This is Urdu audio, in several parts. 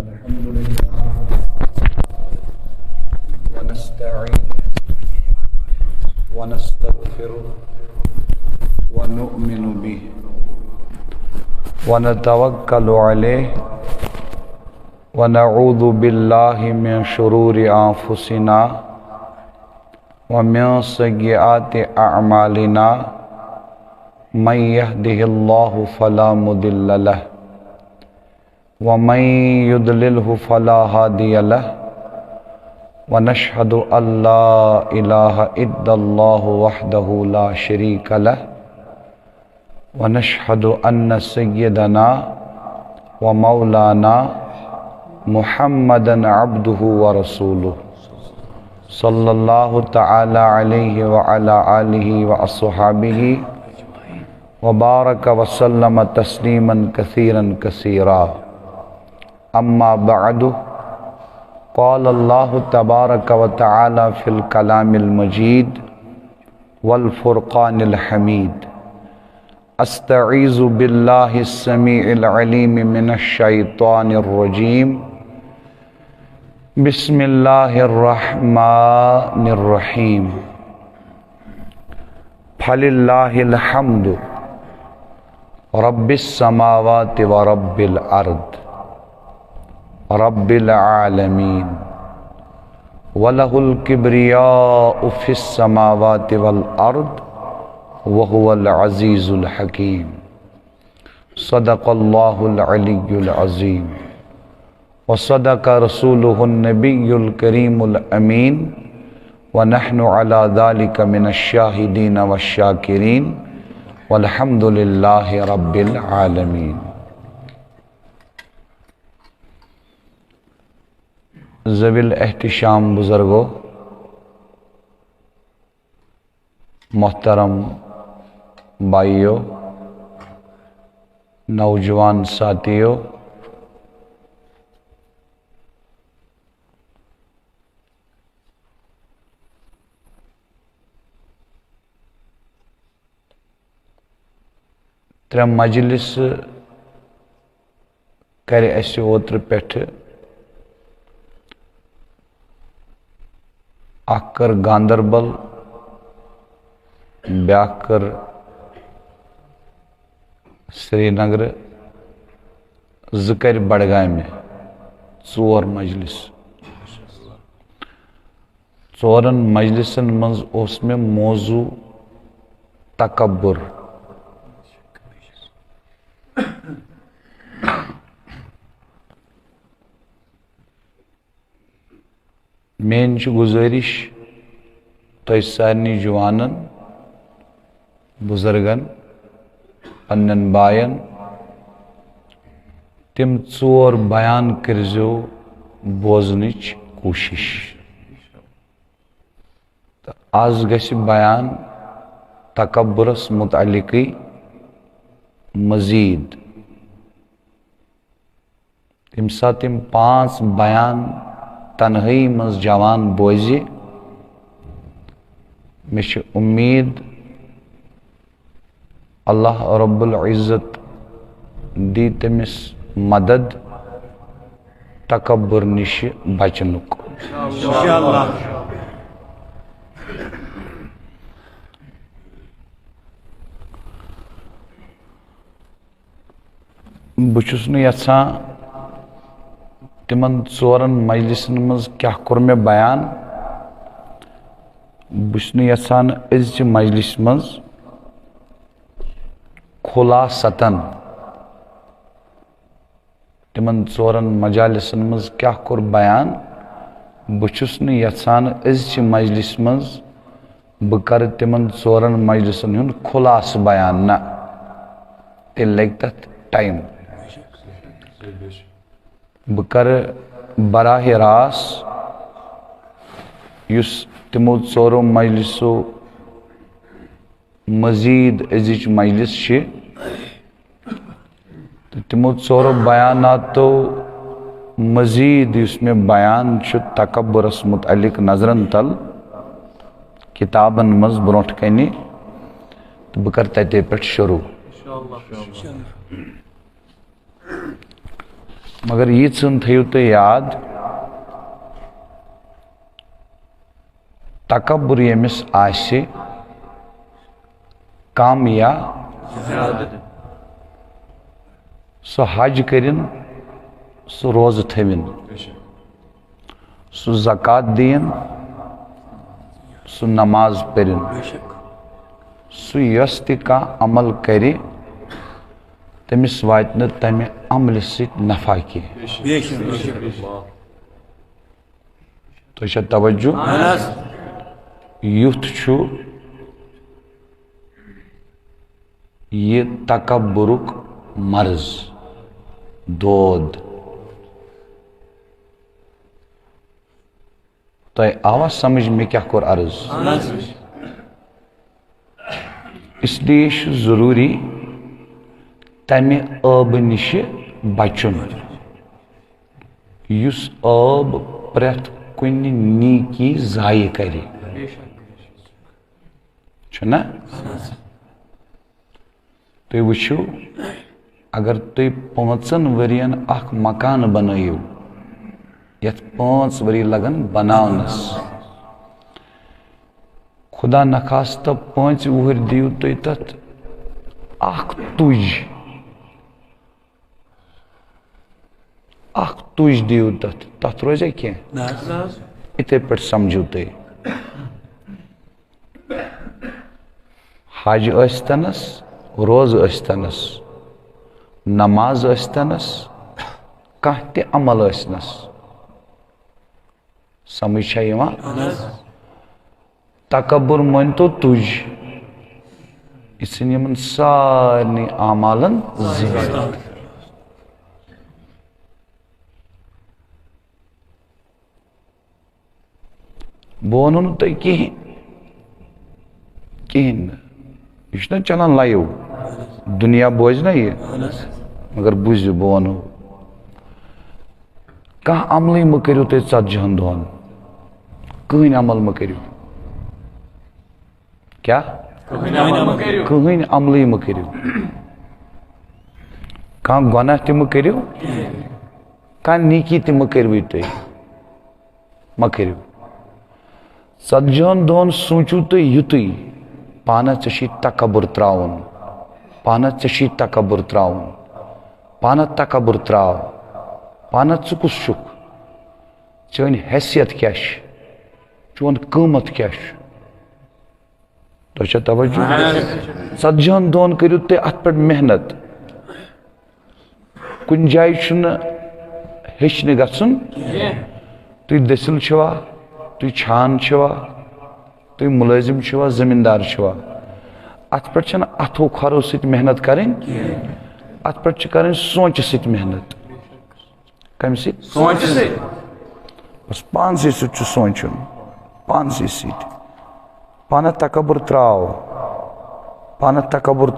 الحمد لله ونستعين ونستغفره ونؤمن به ونتوكل عليه ونعوذ بالله من شرور أنفسنا ومن سيئات أعمالنا من يهده الله فلا مضل له ومن يضلله فلا هادي له ونشهد أن لا إله إلا الله وحده لا شريك له ونشهد أن سيدنا ومولانا محمدا عبده ورسوله صلى الله تعالى عليه وعلى آله وأصحابه وبارك وسلم تسليما كثيرا كثيرا أما بعد قال الله تبارك وتعالى في الكلام المجيد والفرقان الحميد أستعيذ بالله السميع العليم من الشيطان الرجيم بسم الله الرحمن الرحيم فلله الحمد رب السماوات ورب الأرض رب العالمين وله الكبرياء في السماوات والأرض وهو العزيز الحكيم صدق الله العلي العظيم وصدق رسوله النبي الكريم الأمين ونحن على ذلك من الشاهدين والشاكرين والحمد لله رب العالمين. ذوی الاحتشام بزرگوں، محترم بھائیوں، نوجوان ساتھیوں، ترے مجلس کرے اسے اوتر پیٹھ اکر گاندربل بیاکر سری نگر ذکر بڑگائے میں ژور مجلس ژورن مجلسن منز اس میں موضوع تکبر مین گزارش تو سارنی جوانن بزرگن پنن بائن تم ژور بیان کرزو بوزنچ کوشش آز گژھِ بیان تکبرس متعلقی مزید تم سات تم 5 بیان تنہائی مز جوان بوزِ میں چھ امید اللہ رب العزت دی تمس مدد تکبر نش بچنک انشاءاللہ. بچس نہ یژھان تمن ژورن مجلسن مز کیا کور میں بیان بچس نہ یژھان أزچ مجلس مز خلاصتن تمن ژورن مجالسن مز کیا کور بیان بچس نہ یژھان أزچ مجلس مز بہ کر تمن ژورن مجلسن ہند خلاص بیان نہ تیل لگہ تتھ ٹائم بہ کر براہ راست یس تمو ژورو مجلسو مزید أزچ مجلس چھ تمو ژورو بیاناتو مزید یس میں بیان چھ تکبرس متعلق نظرن تل کتابن مز برونٹ کنی تو بہ کر تتے پٹھ شروع. مگر یہ تھیو تو یاد تکبر یمس آسہِ کم یا سُہ حج کرن سُہ روزٕ تھوِن سُہ زکات دِیِن سُہ نماز پٔرِن سُہ یۄس تہِ کانٛہہ عمل کرِ تٔمِس واتہِ نہٕ تمہِ عملہِ سۭتۍ نفع کینٛہہ تۄہہِ چھا توجہ یُتھ چھُ یہ تکبرُک مرض دود تۄہہِ آوا سمجھ مےٚ کیٛاہ کوٚر عرض اس لیے چھُ ضروٗری تمہِ ٲبہٕ نِشہِ بچُن یُس ٲب پرٛٮ۪تھ کُنہِ نیٖکی ضایہِ کرِ چھُنا تُہۍ وٕچھِو اگر تُہۍ 5 ؤرین اکھ مکان بنٲیِو یتھ 5 ؤری لگن بناونس خدا نخواستہ 5 وُہٕرۍ دِیِو تُہۍ تتھ اکھ تُج دِیِو تتھ روزیا کینٛہہ یِتھے پٲٹھۍ سمجھِو تُہۍ حج ٲسۍتنس روزٕ ٲسۍتنس نماز ٲسۍتنس کانٛہہ تہِ عمل ٲسنس سمجھ چھا یِوان تکبر مٲنۍتو تُج یہِ ژھٕنہِ یِمن سارنٕے اعمالن زیٖنِتھ بہٕ ونو نہٕ تۄہہِ کِہیٖنۍ نہٕ یہ چھُنہ چلان لایو دُنیا بوزِ نا یہِ مگر بوٗزِو بہٕ ونو کانٛہہ عملٕے مہٕ کٔرِو تُہۍ 40 دۄہن کٕہٕنۍ عمل مہٕ کٔرِو کیٛاہ کٕہٕنۍ عملٕے مہٕ کٔرِو کانٛہہ گۄناہ تہِ مہٕ کٔرِو کانٛہہ نیٖکی تہِ مہٕ کٔرِوٕے تُہۍ مہ کٔرِو 40 دۄہن سوٗنٛچِو تُہۍ یُتُے پانس ژےٚ چھی تکبر تراوُن پانس ژےٚ چھی تکبر تراوُن پانس تکبر تراو پانس ژٕ کُس چھُکھ چٲنۍ حیثیت کیٛاہ چھِ چون قۭمت کیٛاہ چھُ تۄہہِ چھا توجہ 40 دۄہن کٔرِو تُہۍ اتھ پٮ۪ٹھ محنت کُنہِ جایہِ چھُنہٕ ہیٚچھنہِ گژھُن تُہۍ دٔسِل چھِوا تُہۍ چھان چھِوا تُہۍ مُلٲزِم چھِوا زٔمیٖندار چھِوا اتھ پٮ۪ٹھ چھنہٕ اتھو کھۄرو سۭتۍ محنت کرٕنۍ اتھ پٮ۪ٹھ چھِ کرٕنۍ سونٛچہِ سۭتۍ محنت کمہِ سۭتۍ بس پانسٕے سۭتۍ چھُ سونٛچُن پانسٕے سۭتۍ پانس تکبر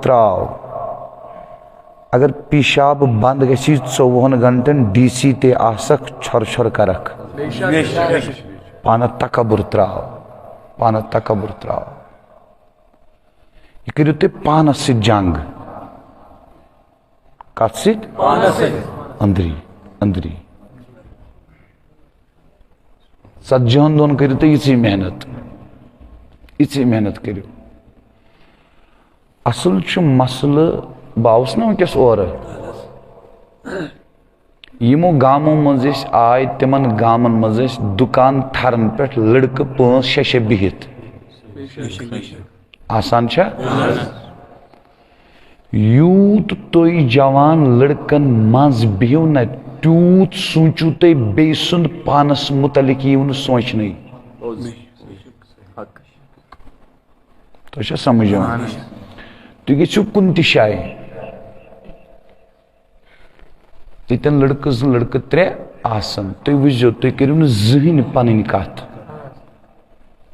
تراو اگر پیشاب بند گژھی 24 گنٹن ڈی سی تے آسکھ چھۄر کرکھ پانس تکبر تراو یہ کٔرِو تُہۍ پانس سۭتۍ جنگ کتھ سۭتۍ أنٛدری 40 دۄہن کٔرِو تُہۍ یِژٕے محنت کٔرِو اصل چھُ مسلہٕ بہٕ آوُس نا وٕنکیٚس اورٕ یِمو گامو منٛز أسۍ آے تِمن گامن منٛز ٲسۍ دُکان تھرن پٮ۪ٹھ لڑکہٕ 5-6 بِہِتھ آسان چھا یوٗت تُہۍ جوان لڑکن منٛز بِہِو نا تیوٗت سوٗنٛچِو تُہۍ بیٚیہِ سُنٛد پانس متعلق یِیو نہٕ سونٛچنٕے تۄہہِ چھا سمجھ یِوان تُہۍ گٔژھِو کُنہِ تہِ جایہِ ییٚتٮ۪ن لڑکہٕ 2 لڑکہٕ 3 آسن تُہۍ وٕچھزیو تُہۍ کٔرِو نہٕ زٕہٕنۍ پنٕنۍ کتھ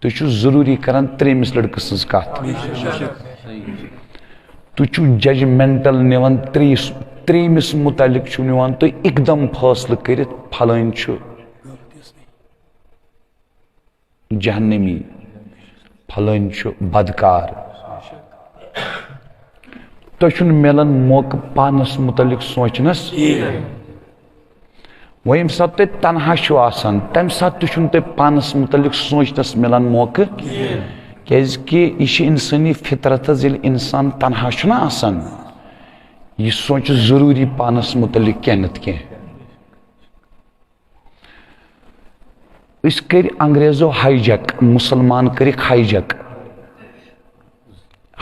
تُہۍ چھِو ضروٗری کران 3مِس لڑکہٕ سٕنٛز کتھ تُہۍ چھِو ججمنٹل نِوان 3مِس متعلق چھِو نِوان تُہۍ اِقدم فٲصلہٕ کٔرِتھ پھلٲنۍ چھُ جہنمی پھلٲنۍ چھُ بدکار تۄہہِ چھُنہٕ مِلان موقعہٕ پانس متعلق سونٛچنس وہ یم سات تُہۍ تنہا چھُو آسان تمہِ ساتہٕ تہِ چھُنہٕ تۄہہِ پانس متعلق سونچنس ملان موقع کیازِ کہ یہ چھِ انسٲنی فطرت حظ ییٚلہِ انسان تنہا چھُنہ آسان یہ سونچ ضروری پانس متعلق کینٛہہ نتہٕ کینٛہہ أسۍ کٔرۍ انگریزو ہائی جیک مسلمان کٔرِکھ ہائی جیک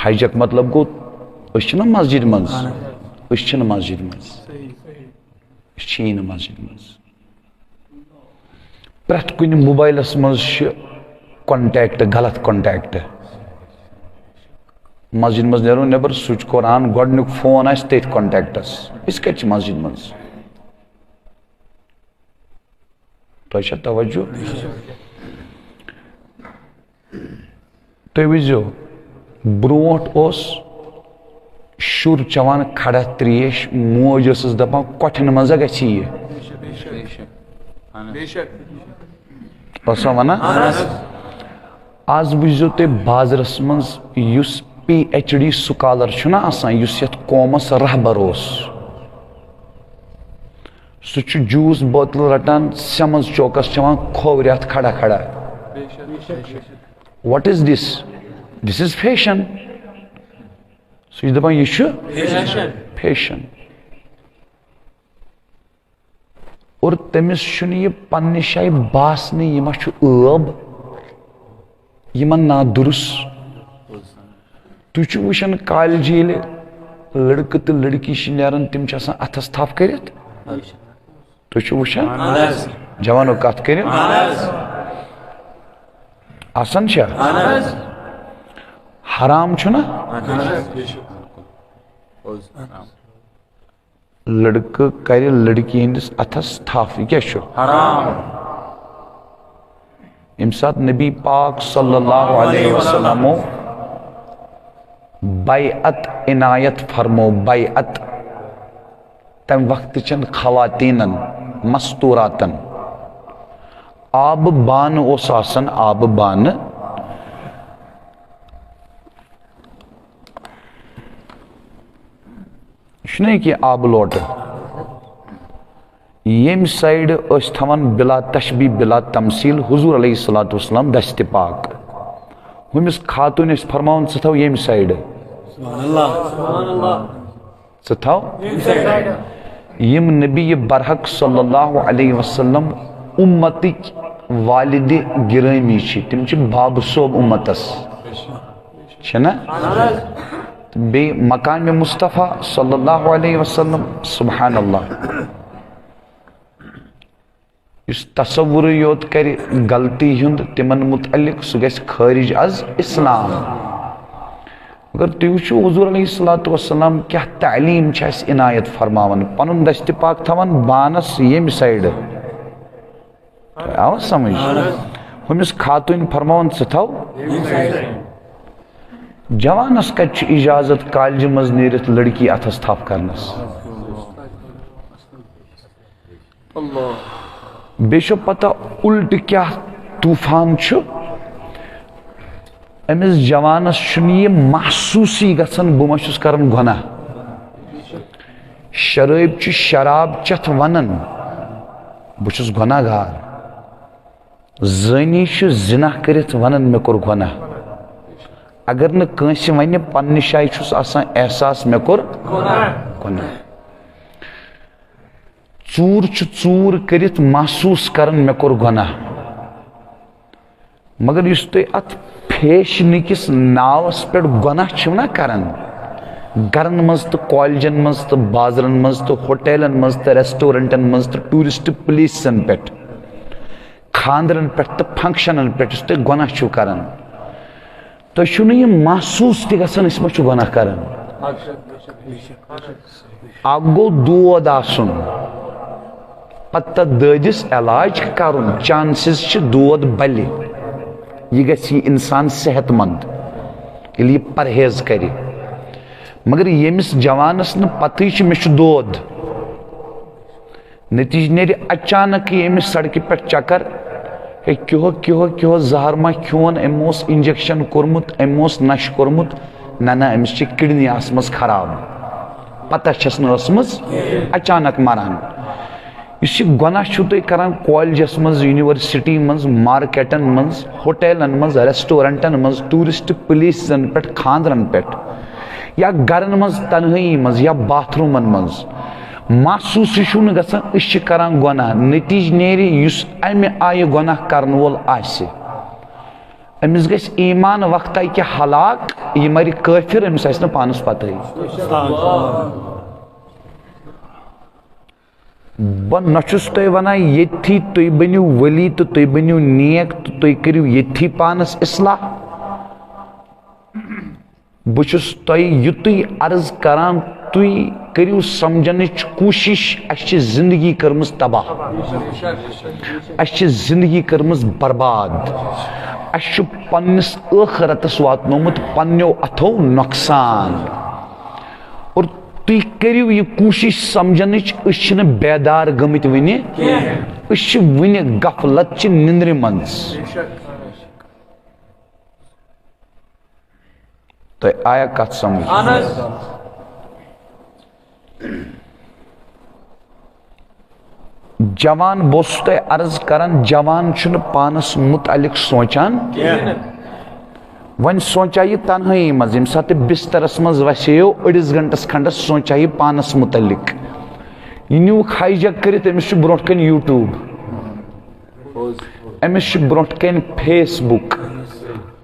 ہائی جیک مطلب گوٚو أسۍ چھِنہ مسجد منٛز أسۍ چھِنہٕ مسجد منٛز أسۍ چھِی نہٕ مسجد منٛز پرٛٮ۪تھ کُنہِ موبایلس منٛز چھِ کونٹیکٹ غلط کونٹیکٹ مسجد منٛز نیرو نٮ۪بر سُچ کوٚر آن گۄڈنیُک فون آسہِ تٔتھۍ کونٹیکٹس أسۍ کتہِ چھِ مسجد منٛز تۄہہِ چھا توجہ تُہۍ وٕچھزیو برونٛٹھ اوس شُر چٮ۪وان کھڑا تریش موج ٲسٕس دپان کۄٹھٮ۪ن منٛز گژھِ یہِ ٲسا ونان آز وٕچھزیو تُہۍ بازرس منٛز یُس PhD سکالر چھُنہ آسان یُس یتھ قومس رہبر اوس سُہ چھُ جوٗس بوتل رٹان سیمز چوکس چٮ۪وان کھوورِتھ کھڑا کھڑا what is this is fashion سُہ چھُ دپان یہِ چھُ فیشن اور تٔمِس چھُنہٕ یہِ پننہِ جایہِ باسنٕے یہِ ما چھُ ٲب یہِ ما نادُرُس تُہۍ چھِو وٕچھان کالجہِ ییٚلہِ لڑکہٕ تہٕ لڑکی چھِ نیران تِم چھِ آسان اتھس تھپھ کٔرِتھ تُہۍ چھِو وٕچھان جوانو کتھ کٔرِتھ آسان چھا حرام چھُنہ لڑکہٕ کرِ لڑکی ہندس اتھس تھپھ یہِ کیاہ چھُ ییٚمہِ ساتہٕ نبی پاک صلی اللہ علیہ وسلمو بیعت عنایت فرمو بیعت تمہِ وقتہٕ چٮ۪ن خواتیٖنن مستوٗراتن آبہٕ بانہٕ اوس آسان آبہٕ بانہٕ چھُنہ یہِ کینٛہہ آبہٕ لوٹہٕ ییٚمہِ سایڈٕ ٲسۍ تھاوان بلا تشبیہ بلا تمثیل حضور علیہ الصلوۃ والسلام دستہِ پاک ہُمِس خاتوٗن ٲسۍ فرماوان ژٕ تھاو ییٚمہِ سایڈٕ ژٕ تھاو یم نبی برحق صلی اللہ علیہ وسلم امتٕکۍ والدِ گرٲمی چھِ تِم چھِ باب صوب امتس چھِنہ تہٕ بیٚیہِ مقامِ مصطفیٰ صلی اللہ علیہ وسلم سبحان اللہ یُس تصورٕے یوت کرِ غلطی ہُنٛد تِمن متعلق سُہ گژھِ خٲرج از اسلام اگر تُہۍ وٕچھِو حضور علیہ الصلوۃ والسلام کیاہ تعلیٖم چھِ اَسہِ عنایت فرماوان پنُن دستہِ پاک تھاوان بانس ییٚمہِ سایڈٕ آوا سمجھ ہُمِس خاتوٗنۍ فرماوان ژٕ تھاو جوانس کتہِ چھُ اجازت کالجہِ منٛز نیٖرِتھ لڑکی اتھس تھپھ کرنس بیٚیہِ چھو پتہ الٹہٕ کیاہ طوٗفان چھُ أمِس جوانس چھُنہٕ یہِ محسوٗسٕے گژھان بہٕ ما چھُس کران گۄناہ شرٲبۍ چھُ شراب چٮ۪تھ ونان بہٕ چھُس گۄناہ گار زٲنی چھُ زِنا کٔرِتھ ونان مےٚ کوٚر گۄناہ اگر نہٕ کٲنٛسہِ ونہِ پننہِ جایہِ چھُس آسان احساس مےٚ کوٚر گۄناہ ژوٗر چھُ ژوٗر کٔرِتھ محسوٗس کران مےٚ کوٚر گۄناہ مگر یُس تُہۍ اتھ فیشنہٕ کِس ناوس پٮ۪ٹھ گۄناہ چھِو نہ کران گرن منٛز تہٕ کالجن منٛز تہٕ بازرن منٛز تہٕ ہوٹلن منٛز تہٕ ریسٹورنٹن منٛز تہٕ ٹوٗرسٹ پلیسن پٮ۪ٹھ خاندرن پٮ۪ٹھ تہٕ فنکشنن پٮ۪ٹھ یُس تُہۍ گۄناہ چھِو کران تۄہہِ چھُو نہٕ یہِ محسوٗس تہِ گژھان أسۍ ما چھِ گۄناہ کران اکھ گوٚو دود آسُن پتہٕ تتھ دٲدِس علاج کرُن چانسز چھِ دود بلہِ یہ گژھِ یہِ انسان صحت مند ییٚلہِ یہِ پرہیز کرِ مگر ییٚمِس جوانس نہٕ پتہٕے چھِ مےٚ چھُ دود نتیجہٕ نیرِ اچانکٕے أمِس سڑکہِ پٮ۪ٹھ چکر ہے کیٚہو کیٚہو کیٚہو زہر ما کھیوٚن أمۍ اوس انجکشن کوٚرمُت أمۍ اوس نشہٕ کوٚرمُت نہ نہ أمِس چھِ کڈنی آسمٕژ خراب پتہ چھس نہٕ ٲسمٕژ اچانک مران اس یہ گناہ چھو تو کران کالجس مز یونیورسٹی مز مارکیٹن مز ہوٹلن مز ریسٹورنٹن مز ٹورسٹ پلیسن پہ خاندرن پہ یا گرن مز تنہائی مز یا باتھ رومن مز محسوس چھُنہٕ گژھان أسۍ چھِ کران گۄناہ نتیجہ نیرِ یُس امہِ آیہِ گۄناہ کرن وول آسہِ أمِس گژھِ ایمان وقتہ کہِ ہلاک یہِ مَرِ کٲفِر أمِس آسہِ نہٕ پانس پتہٕے بہٕ نہ چھُس تۄہہِ وَنان ییٚتھی تُہۍ بٔنِو ؤلی تہٕ تُہۍ بٔنِو نیک تہٕ تُہۍ کٔرِو ییٚتھی پانس اصلاح بہٕ چھُس تۄہہِ یُتُے عرض کران تُہۍ کٔرِو سمجھنٕچ کوٗشش اَسہِ چھِ زندگی کٔرمٕژ تباہ اَسہِ چھِ زندگی کٔرمٕژ برباد اَسہِ چھُ پننِس ٲخرتس واتنومُت پننیو اتھو نۄقصان اور تُہۍ کٔرِو یہِ کوٗشش سمجھنٕچ أسۍ چھِنہٕ بیدار گٔمٕتۍ وٕنہِ أسۍ چھِ وٕنہِ غفلت چہِ نِندرِ منٛز تۄہہِ آیا کتھ سمجھ جوان بہٕ اوسُس تۄہہِ عرض کران جوان چھُنہٕ پانس متعلق سونچان وۄنۍ سونچا یہِ تنہٲیی منٛز ییٚمہِ ساتہٕ تُہۍ بسترس منٛز وسییو أڑِس گنٹس کھنڈس سونچا یہِ پانس متعلق یہِ نیوٗکھ ہاے جیک کٔرِتھ أمِس چھُ برونٛٹھ کَنہِ یوٗٹیوٗب أمِس چھُ برونٛٹھ کَنہِ فیس بُک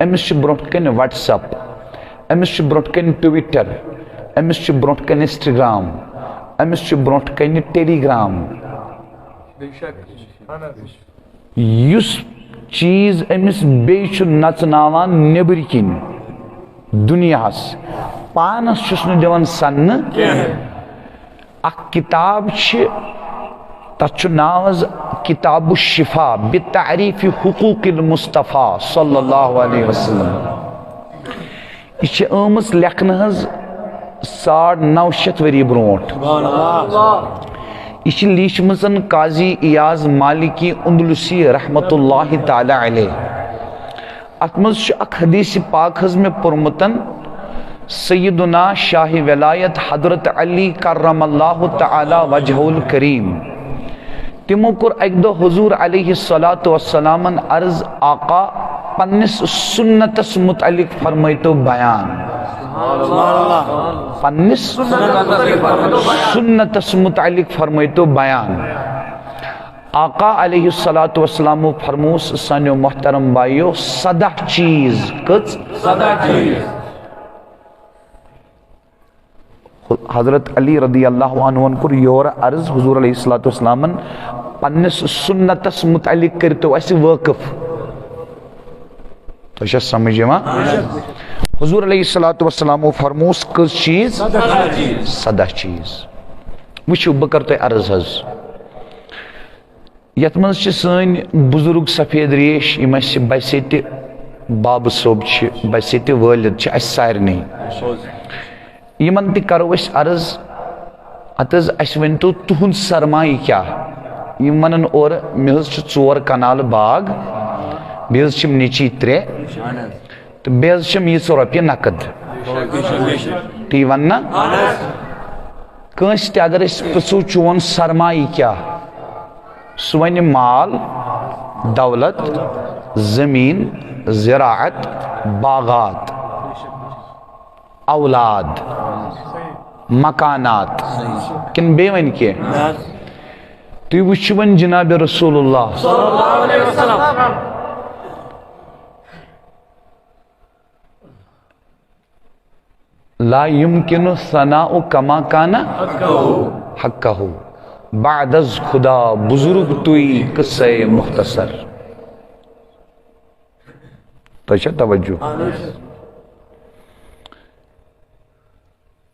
أمِس چھُ برونٛٹھ کَنہِ وٹس ایپ أمِس چھُ برونٛٹھ کَنہِ ٹُوِٹر أمِس چھُ برونٛٹھ کَنہِ انسٹاگرام أمِس چھُ برونٛٹھ کَنہِ ٹیلی گرام یُس چیٖز أمِس بیٚیہِ چھُ نژناوان نیٚبٕرۍ کِنۍ دُنیاہس پانس چھُس نہٕ دِوان سننہٕ اکھ کِتاب چھِ تتھ چھُ ناو حظ کِتاب الشفا بتعریف حقوق المصطفیٰ صلی اللہ علیہ وسلم یہ چھِ آمٕژ لیکھنہٕ حظ 950 ؤری برونٛٹھ یہ چھِ لیٖچھمٕژ قاضی ایاز مالکی اندلسی رحمت اللہ تعالی علیہ اتھ منٛز چھُ اکھ حدیث پاک حظ مےٚ پوٚرمُت سیدنا شاہ ولایت حضرت علی کرم اللہ تعالی وجہہ الکریم تمو کوٚر اکہِ دۄہ حضور علیہ الصلاۃ والسلام عرض آقا پننس سنتس متعلق فرمٲیتو بیان پننس سنتس متعلق فرمٲیتو بیان آقا علیہ الصلاۃ والسلام فرموس سانیو محترم بھائیو 17 چیز کٔژ حضرت علی رضی اللہ عنہ کوٚر یورٕ عرض حضور علیہ الصلاۃ والسلامن پننس سنتس متعلق کٔرتو اسہِ وٲقف تۄہہِ چھا سمجھ یِوان حضور علیہ الصلاۃ والسلام فرموس کٔژ چیٖز 17 چیٖز وٕچھِو بہٕ کرٕ تۄہہِ عرض حظ یتھ منٛز چھِ سٲنۍ بُزرگ سفید ریش یِم اسہِ بسیتہِ بابہٕ صٲب چھِ بسیتہِ وٲلد چھِ اسہِ سارنٕے یِمن تہِ کرو أسۍ عرض اتھ حظ اسہِ ؤنۍتو تُہُنٛد سرمایہِ کیٛاہ یِم ونان اورٕ مےٚ حظ چھِ 4 کنالہٕ باغ بیٚیہِ حظ چھِم نیٚچی 3 تہٕ بیٚیہِ حظ چھِم ییٖژٕ رۄپیہِ نقد تی ون نا کٲنٛسہِ تہِ اگر أسۍ پرژھو چون سرمایہِ کیٛاہ سُہ ونہِ مال دولت زمیٖن زراعت باغات اولاد مکانات کِنہٕ بیٚیہِ وَنہِ کینٛہہ تُہۍ وٕچھِو وۄنۍ جناب رسول اللہ صلی اللہ علیہ وسلم لا يمكن ثناء كما كان حقه بعد از خدا بزرگ توی قصہ مختصر تو چھا توجہ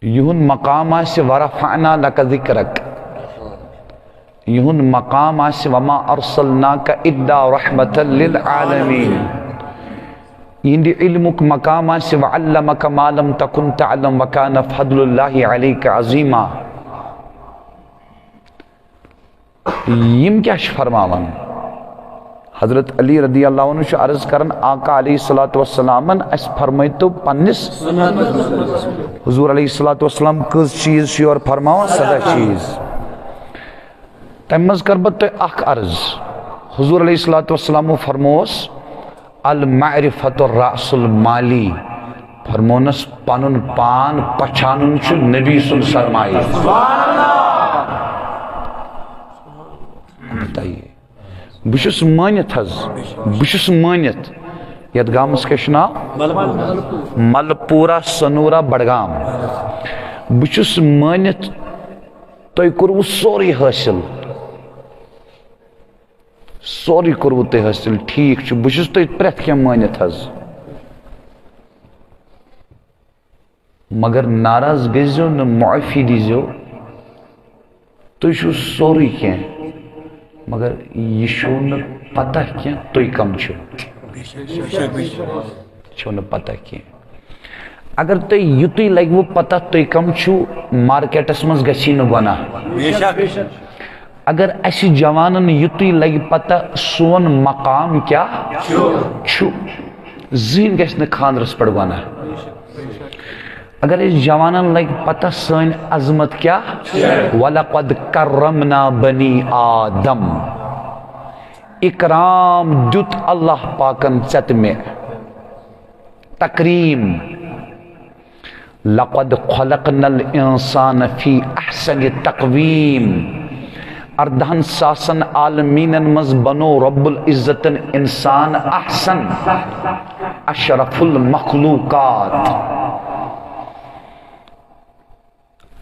یہن مقام آسہِ ورفعنا لك ذکرک یہن مقام آسہِ وما ارسلناک الا رحمتا للعالمین یہند علمک مقام آسہِ وعلمک ما لم تکن تعلم وکان فضل اللہ علیک عظیما یم کیا چھ فرماوان حضرت علی رضی اللہ عنہ چھ عرض کرن آقا علیہ الصلوۃ والسلام اس فرمائتو پنس حضور علیہ الصلوۃ والسلام کس چیز چھ اور فرماو 17 چیز تمہ مز کر بہ تہ اخ عرض حضور علیہ الصلوۃ والسلام فرموس المعرفۃ الرأس المالی فرمونس پنن پان پہچانن چھ نبی سن سرمایہ بتائیے بشس مانت حض بشس مانت یت گامس کیا ناو ملپورہ سنورہ بڈگام بچس مانت تھی کورو سوری حاصل سوری کورو تھی حاصل ٹھیک چھ بچس تھی پریت کیا مانت حض مگر ناراض گزیو نہ معافی دیزیو تھی چھو سوری کیا مگر یہ چھو نہ پتہ کیا تھی کم چھو چھو نہ پتہ کیا اگر تھی یوتی لگ وہ پتہ تھی کم چھو مارکیٹس مز گسی نہ گناہ اگر ایسی جوانن یوتی لگ پتہ سون مقام کیا چھو زین گس نہ خاندرس پڑ گناہ اگر اس جوانن لگ پتہ سن عظمت کیا وَلَقَدْ كَرَّمْنَا بَنِي آدم اکرام دیت اللہ پاکن ژت میں تکریم لَقَدْ خَلَقْنَا الْإِنسَانَ فِي أَحْسَنِ تَقْوِيمٍ اردہن ساسن عالمین مز بنو رب العزت انسان احسن اشرف المخلوقات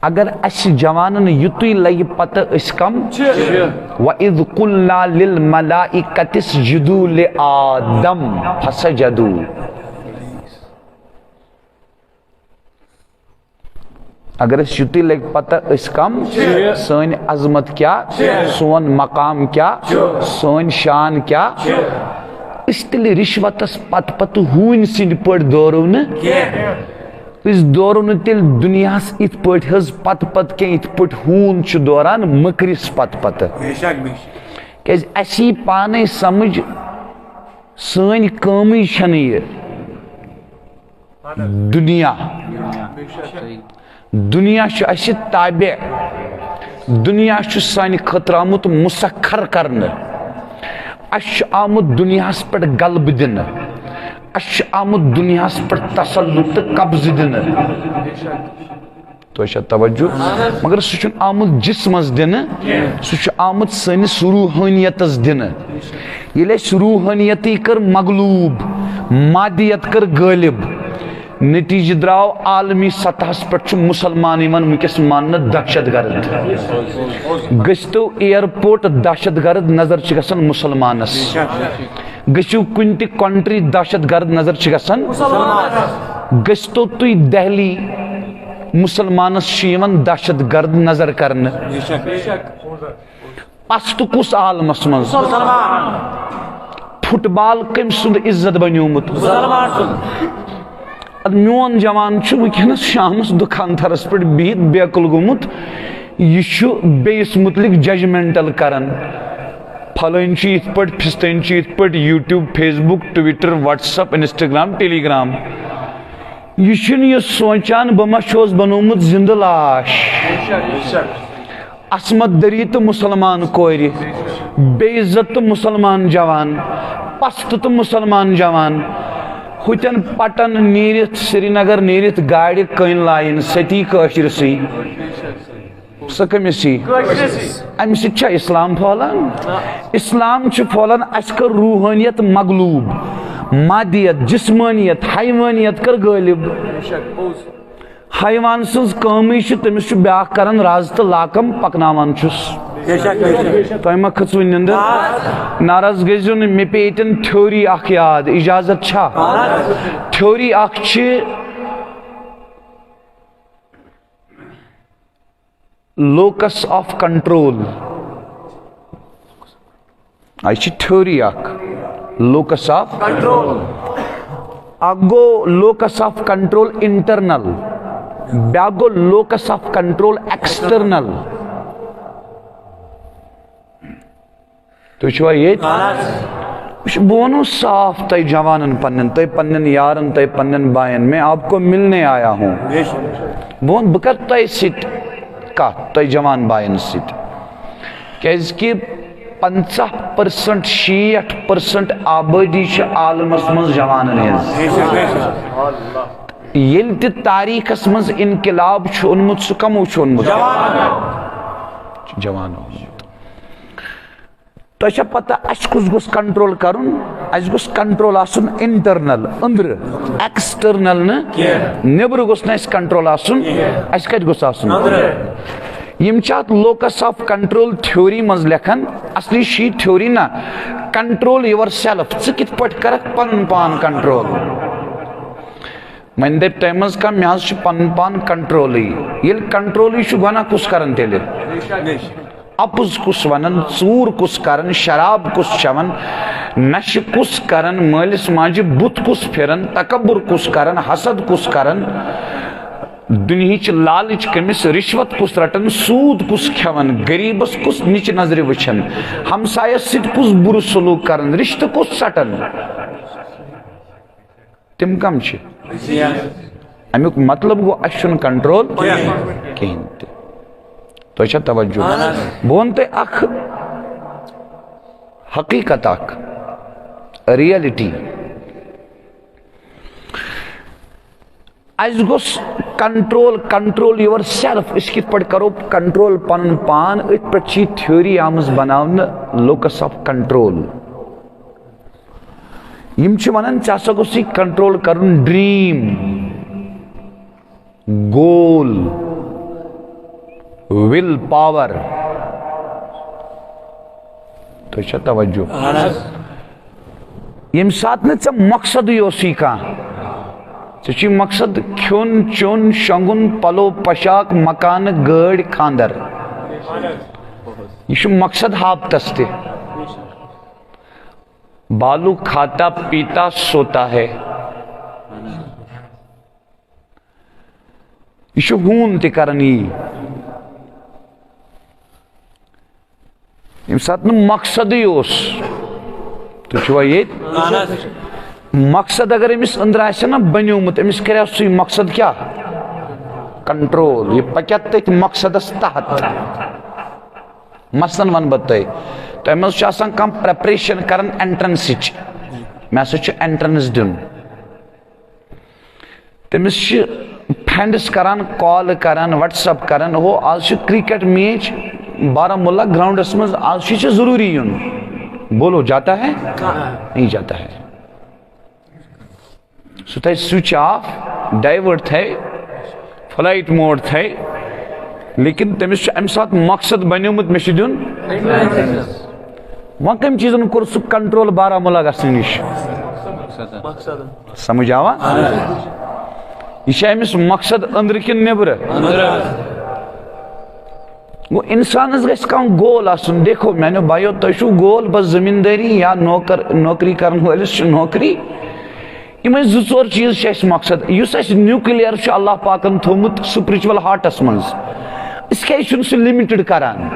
اگر اس جوانن یوتی لگ پتہ اس کم وَإِذْ قُلْنَا لِلْمَلَائِكَةِ اسْجُدُوا لِآدَمَ فَسَجَدُوا اگر اس یوتی لگ پتہ اس کم سن عظمت کیا سون مقام کیا سون شان کیا اس تیل رشوتس پت پت ہون سند پٹ دورو نا اس دورو نا تیل دنیا ات پٹ حز پت پت کے ات پٹ ہون چھ دوران مکرس پت پت کیز اسی پانے سمجھ سن کامی چھنی دنیا دنیا چھ اسی تابع دنیا چھ سانی خطر آمت مسخر کرن اش آمد دنیا پر غلب دن اش آمد دنیا پر تسلط قبض دن تو اچھا توجہ مگر سچن آمد جسمس دن سچ آمد سنس روحانیتس دن یہ روحانیتی کر مغلوب مادیت کر غالب نتیجہ دراو عالمی سطح پر مسلمان ونکس مان دہشت گرد گستو ایئرپورٹ دہشت گرد نظر گسن مسلمانس گسو کن تہ کنٹری دہشت گرد نظر گسن گستو تھی دہلی مسلمانس دہشت گرد نظر کرن پست کس عالمس من فٹ بال کم سند عزت بنیومت میون جوان ونکس شامس دکان تھرس پہ بہت بیقل گومت یہ بیس متعلق ججمنٹل کران پھلن ات پہ پھستن ات پہ یوٹیوب فیس بک ٹویٹر واٹس ایپ انسٹاگرام ٹیلی گرام یہ سوچان بہ ما چھوس بنومت زندہ لاش عصمت دری تو مسلمان کور بے عزت تو مسلمان جوان پست تو مسلمان جوان ہوتن پٹن نیرت سری نگر نیرت گاڑی کن لائن ستی کاشر سی سکمسی ام سچا اسلام پھولان اسلام چھ پھولان اس کر روحانیت مغلوب مادیت جسمانیت حیوانیت کر غالب حیوان سز کمی تمس بیاا کران راز تو لاکم پکناوان چھس تہ ما کھژو نندر ناراض گزیو نا مے پے یتن تھیوری اخ یاد اجازت چھا تھیوری اخ چھ لوکس آف کنٹرول یہ تھیوری اخ لوکس آف کنٹرول اخ گو لوکس آف کنٹرول انٹرنل بیاکھ گو لوکس آف کنٹرول ایکسٹرنل تو چھوا یہ بونو صاف تے جوانن پنن تے پنن یارن تے پنن بائن میں آپ کو ملنے آیا ہوں بون بکر تے سٹ کا تے جوان بائن سٹ کیز کہ 50% 60% آبادی عالمس مز جوانن یل تہ تاریخس مز انقلاب اونمت سہ کمو اونمت جوان تہ پتہ اس کس گوس کنٹرول کرن اس گوس کنٹرول آسن انٹرنل اندر ایکسٹرنل نبر گوس نا اس کنٹرول آسن اس کت گوس آسن یم چات لوکس آف کنٹرول تھیوری مز لکھن اصلی شی تھیوری نا کنٹرول یور سیلف ژٕ کت پٹ کرک پن پان کنٹرول من دپ تہ مز کا مے پن پان کنٹرولی یل کنٹرولی گناہ کس کرن تیلے اپز کس ونن ژور کس کرن شراب کس چون نشہ کس کرن مالس ماجہ بت کس پھرن تکبر کس کرن حسد کس کرن دنہچ لالچ کمس رشوت کس رٹن سود کس کھون غریبس کس نچ نظر وچھن ہمسایس ست کس بر سلوک کرن رشتہ کس ژٹن تم کم چھ امیک مطلب گو اچھن کنٹرول کہین تہ تو اچھا توجہ بون تے اخ حقیقت اخ ریالٹی اس گوس کنٹرول یور سیلف اس کت پٹ کرو کنٹرول پن پان ات پٹ چھ تھیوری آمز بناون لوکس آف کنٹرول یم چھ ونن ژٕ ہسا گوسی کنٹرول کرن ڈریم گول ول پاور تو اچھا توجہ یم سات نے ژٕ مقصد یوسی کان ژےٚ چھی مقصد کھیون چون شنگن پلو پشاک مکان گاڑ خاندر یہ چھُ مقصد ہاپتس تہ بالو کھاتا پیتا سوتا ہے یہ ہون تہ کران یم سات مقصد تھی چھوا یت مقصد اگر امس اندر آسہ نا بنیومت امس کریا سی مقصد کیا کنٹرول یہ پکیا تت مقصدس تحت مثلاً ون بہ تہ مز کم پریپریشن کران انٹرنس مے ہسا انٹرنس دن تمس فرینڈس کران کال کران واٹس ایپ کران وہ آج کرکٹ میچ بارہمولہ گراؤنڈس مز آج ضروری یون بولو جاتا ہے نہیں جاتا ہے سو تھے سوئچ آف ڈائیورٹ تھے فلائٹ موڈ تھے لیکن تمس ام سات مقصد بنیومت مے دن وہ کم چیزن کور سہ کنٹرول بارہمولہ گھن نش سمجھ آوا یہ امس مقصد اندر کن نبر گو انسانس گھس کم گول آسن دیکھو میانو بھائیو تہ گول بس زمینداری یا نوکری کرن ولس نوکری یہ زٕ ژور چیز اس مقصد اس نیوکلیر اللہ پاکن تھومت سپرچول ہارٹس مز اس کیا سہ لمٹڈ کران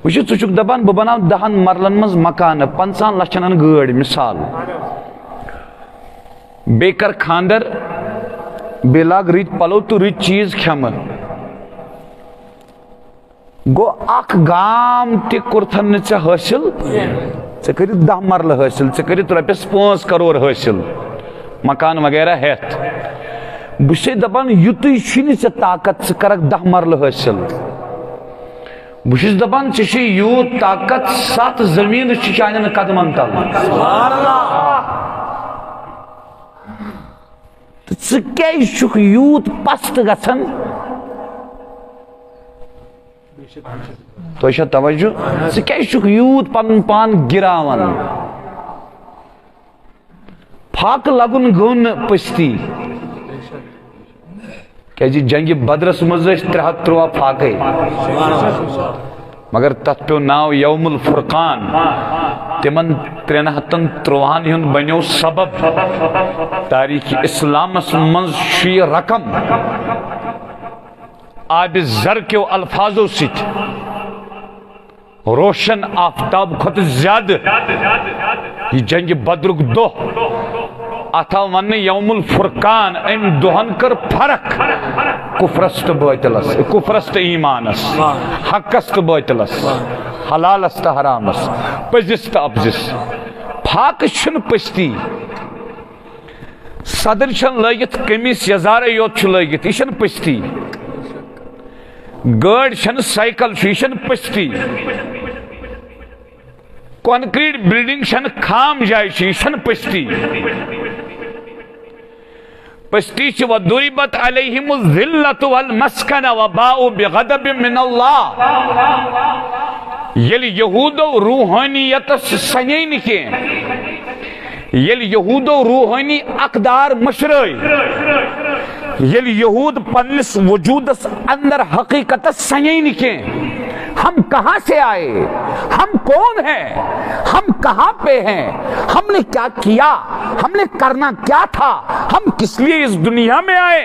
وچھ ژٕ دپان بہ بناو 10 مرلن مز مکان 50 لچھن گاڑ مثال بے کر خاندر بے لاگ رت پلو تو رت چیز کھم گو اخ گام تہ کورتھن ژے حاصل ژے کر 10 مرل حاصل ژے کر رۄپیس 5 کروڑ حاصل مکان وغیرہ ہیتھ بہ دپان یُتُے چھُنہٕ ژے طاقت ژٕ کرکھ 10 مرل حاصل بہ چھُس دپان ژےٚ چھُے یوٗت طاقت 7 زمین چھِ چانٮ۪ن قدمن تل تو ژٕ کیازِ چھُکھ یوٗت پست گژھان تۄہہِ چھا توجہ ژٕ کیازِ چھُکھ یوٗت پنُن پان گراوان پھاکہٕ لگُن گوٚو نہٕ پٔستی کیازِ جنگہِ بدرس منٛز ٲسۍ 313 پھاکے مگر تتھ پیو ناو یوم الفرقان تمن 313 ہند بنیو سبب تاریخ اسلامس منز شی رقم آب زر کیو الفاظو ست روشن آفتاب کھت زیادہ یہ جنگ بدرک دو اتھا ون یوم الفرقان ام دہن کر فرق کفرس تو باطلس کفرس تو ایمانس حقس تو باطلس حلالس تو حرامس پزس تو ابزس پھاکس چھن پستی صدر چھن لگت قمیص یزارے یوت چھ لگت یہ چھن پستی گاڑی چھن سائیکل یہ چھن پستی کانکریٹ بلڈنگ چھن خام جائے یہ چھن پستی پستی چھ وَضُرِبَتْ عَلَيْهِمُ الذِّلَّةُ وَالْمَسْكَنَ وَبَاءُوا بِغَضَبٍ مِّنَ اللَّهِ یل یہودو روحانیت سنین کے یل یہودو روحانی اقدار مشرئی یل یہود پنس وجود اندر حقیقت سنین کے ہم کہاں سے آئے ہم کون ہیں ہم کہاں پہ ہیں ہم نے کیا کیا ہم نے کرنا کیا تھا ہم کس لیے اس دنیا میں آئے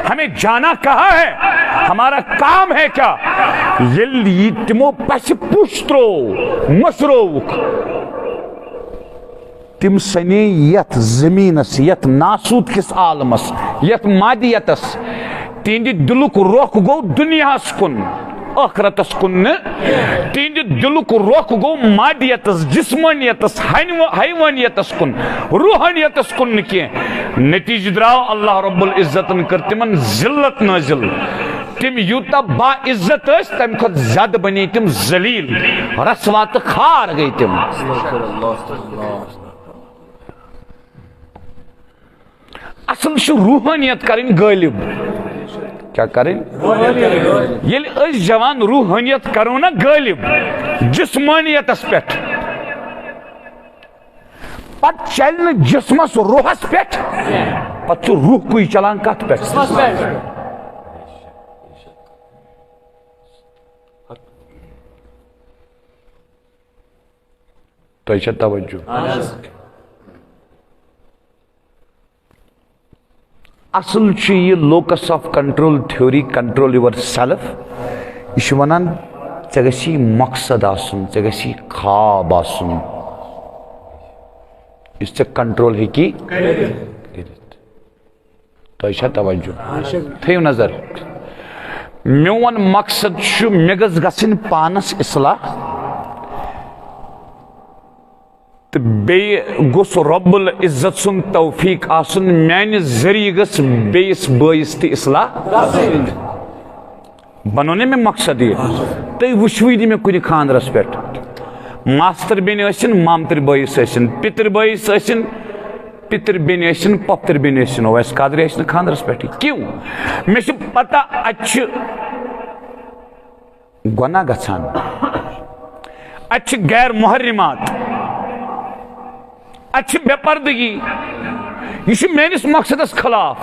ہمیں جانا کہاں ہے ہمارا کام ہے کیا یلی تمو پش پوشترو مشروک تم سنی یت زمینس یت ناسود کس عالمس یت مادیتس تیندی دلک روخ گو دنیاس کن آخرتس کن تیند دلک روخ گو مادیتس جسمانیتس حیوانیتس کن روحانیتس کن کی نتیج دراو اللہ رب العزت کر تمن ذلت نازل تم یوتا با عزت اس تم خود زیادہ بنی تم ذلیل رسوات خار گئی تم اصل شو روحانیت کریں غالب کیا کریں یل اس جوان روحانیت کرو نا غالب جسمانیت اس پیٹ پت چلن جسمس روحس پیٹ پت چو روح کوئی چلان کت پیٹ تو ایچھا توجہ اصل یہ locus of control theory control your self یہ ونان ژے گژھی مقصد آسن ژے گژھی خواب آسن اس ژے کنٹرول ہیکی کٔرِتھ تو ایچھا توجہ تھیو نظر میون مقصد چھُ مےٚ گژھِ گژھٕنۍ پانس اصلاح تو بی گوس رب العزت سن توفیق آسن میان ذریعہ گس بیس بائیس تی اصلاح بنونے میں مقصد یہ تی وشوی دی میں کنی خاندرس پیٹ ماستر بین ایسن مامتر بائیس ایسن پتر بائیس ایسن پتر بین ایسن پتر بین ایسن ویس قادر ایسن خاندرس پیٹ کیوں میں سے پتا اچھ گناہ گچھان اچھ غیر محرمات اچھی بے پردگی یہ میانس مقصدس خلاف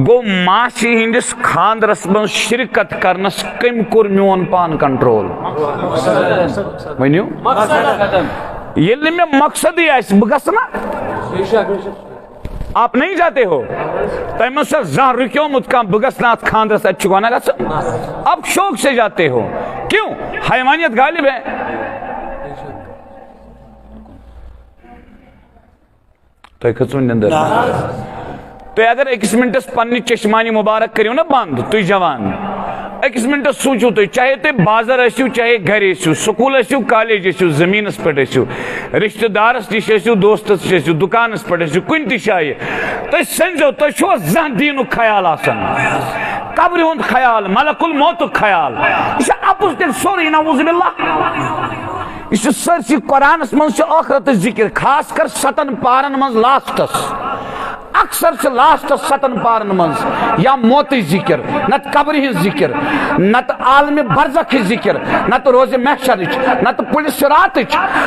گو ماسی ہندس خاندرس من شرکت کرنس کم کور میون پان کنٹرول ونیو یل میں مقصد ہی ایس بگسنا آپ نہیں جاتے ہو تم سے زہر رکیو مت کام بگسنات خاندرس اچھی گونا گسنا اب شوق سے جاتے ہو کیوں حیوانیت غالب ہے تو کھچون نندر تو اگر ایکس منٹس پنی چشمانی مبارک کریو نا بند تو جوان ایکس منٹس سوچو تو چاہے تو بازار ایسیو چاہے گھر SEO school SEO college SEO زمین اس پر ایسیو رشتہ دارس تیش ایسیو دوستس ایسیو دکان اس پر ایسیو کن تیش آئے تو سنجو تو شو زہن دینو خیال آسن قبر ہند خیال ملک الموت خیال اسے اپس دل سوری نعوذ باللہ اس سرسی قرآن اس من سے آخرت ذکر خاص کر ستن پارن من لاسٹس اکثر سے لاسٹس ستن پارن من یا موت ذکر نت قبر ہی ذکر نت عالم برزخ ذکر نت روز محشر نت پولیس صراط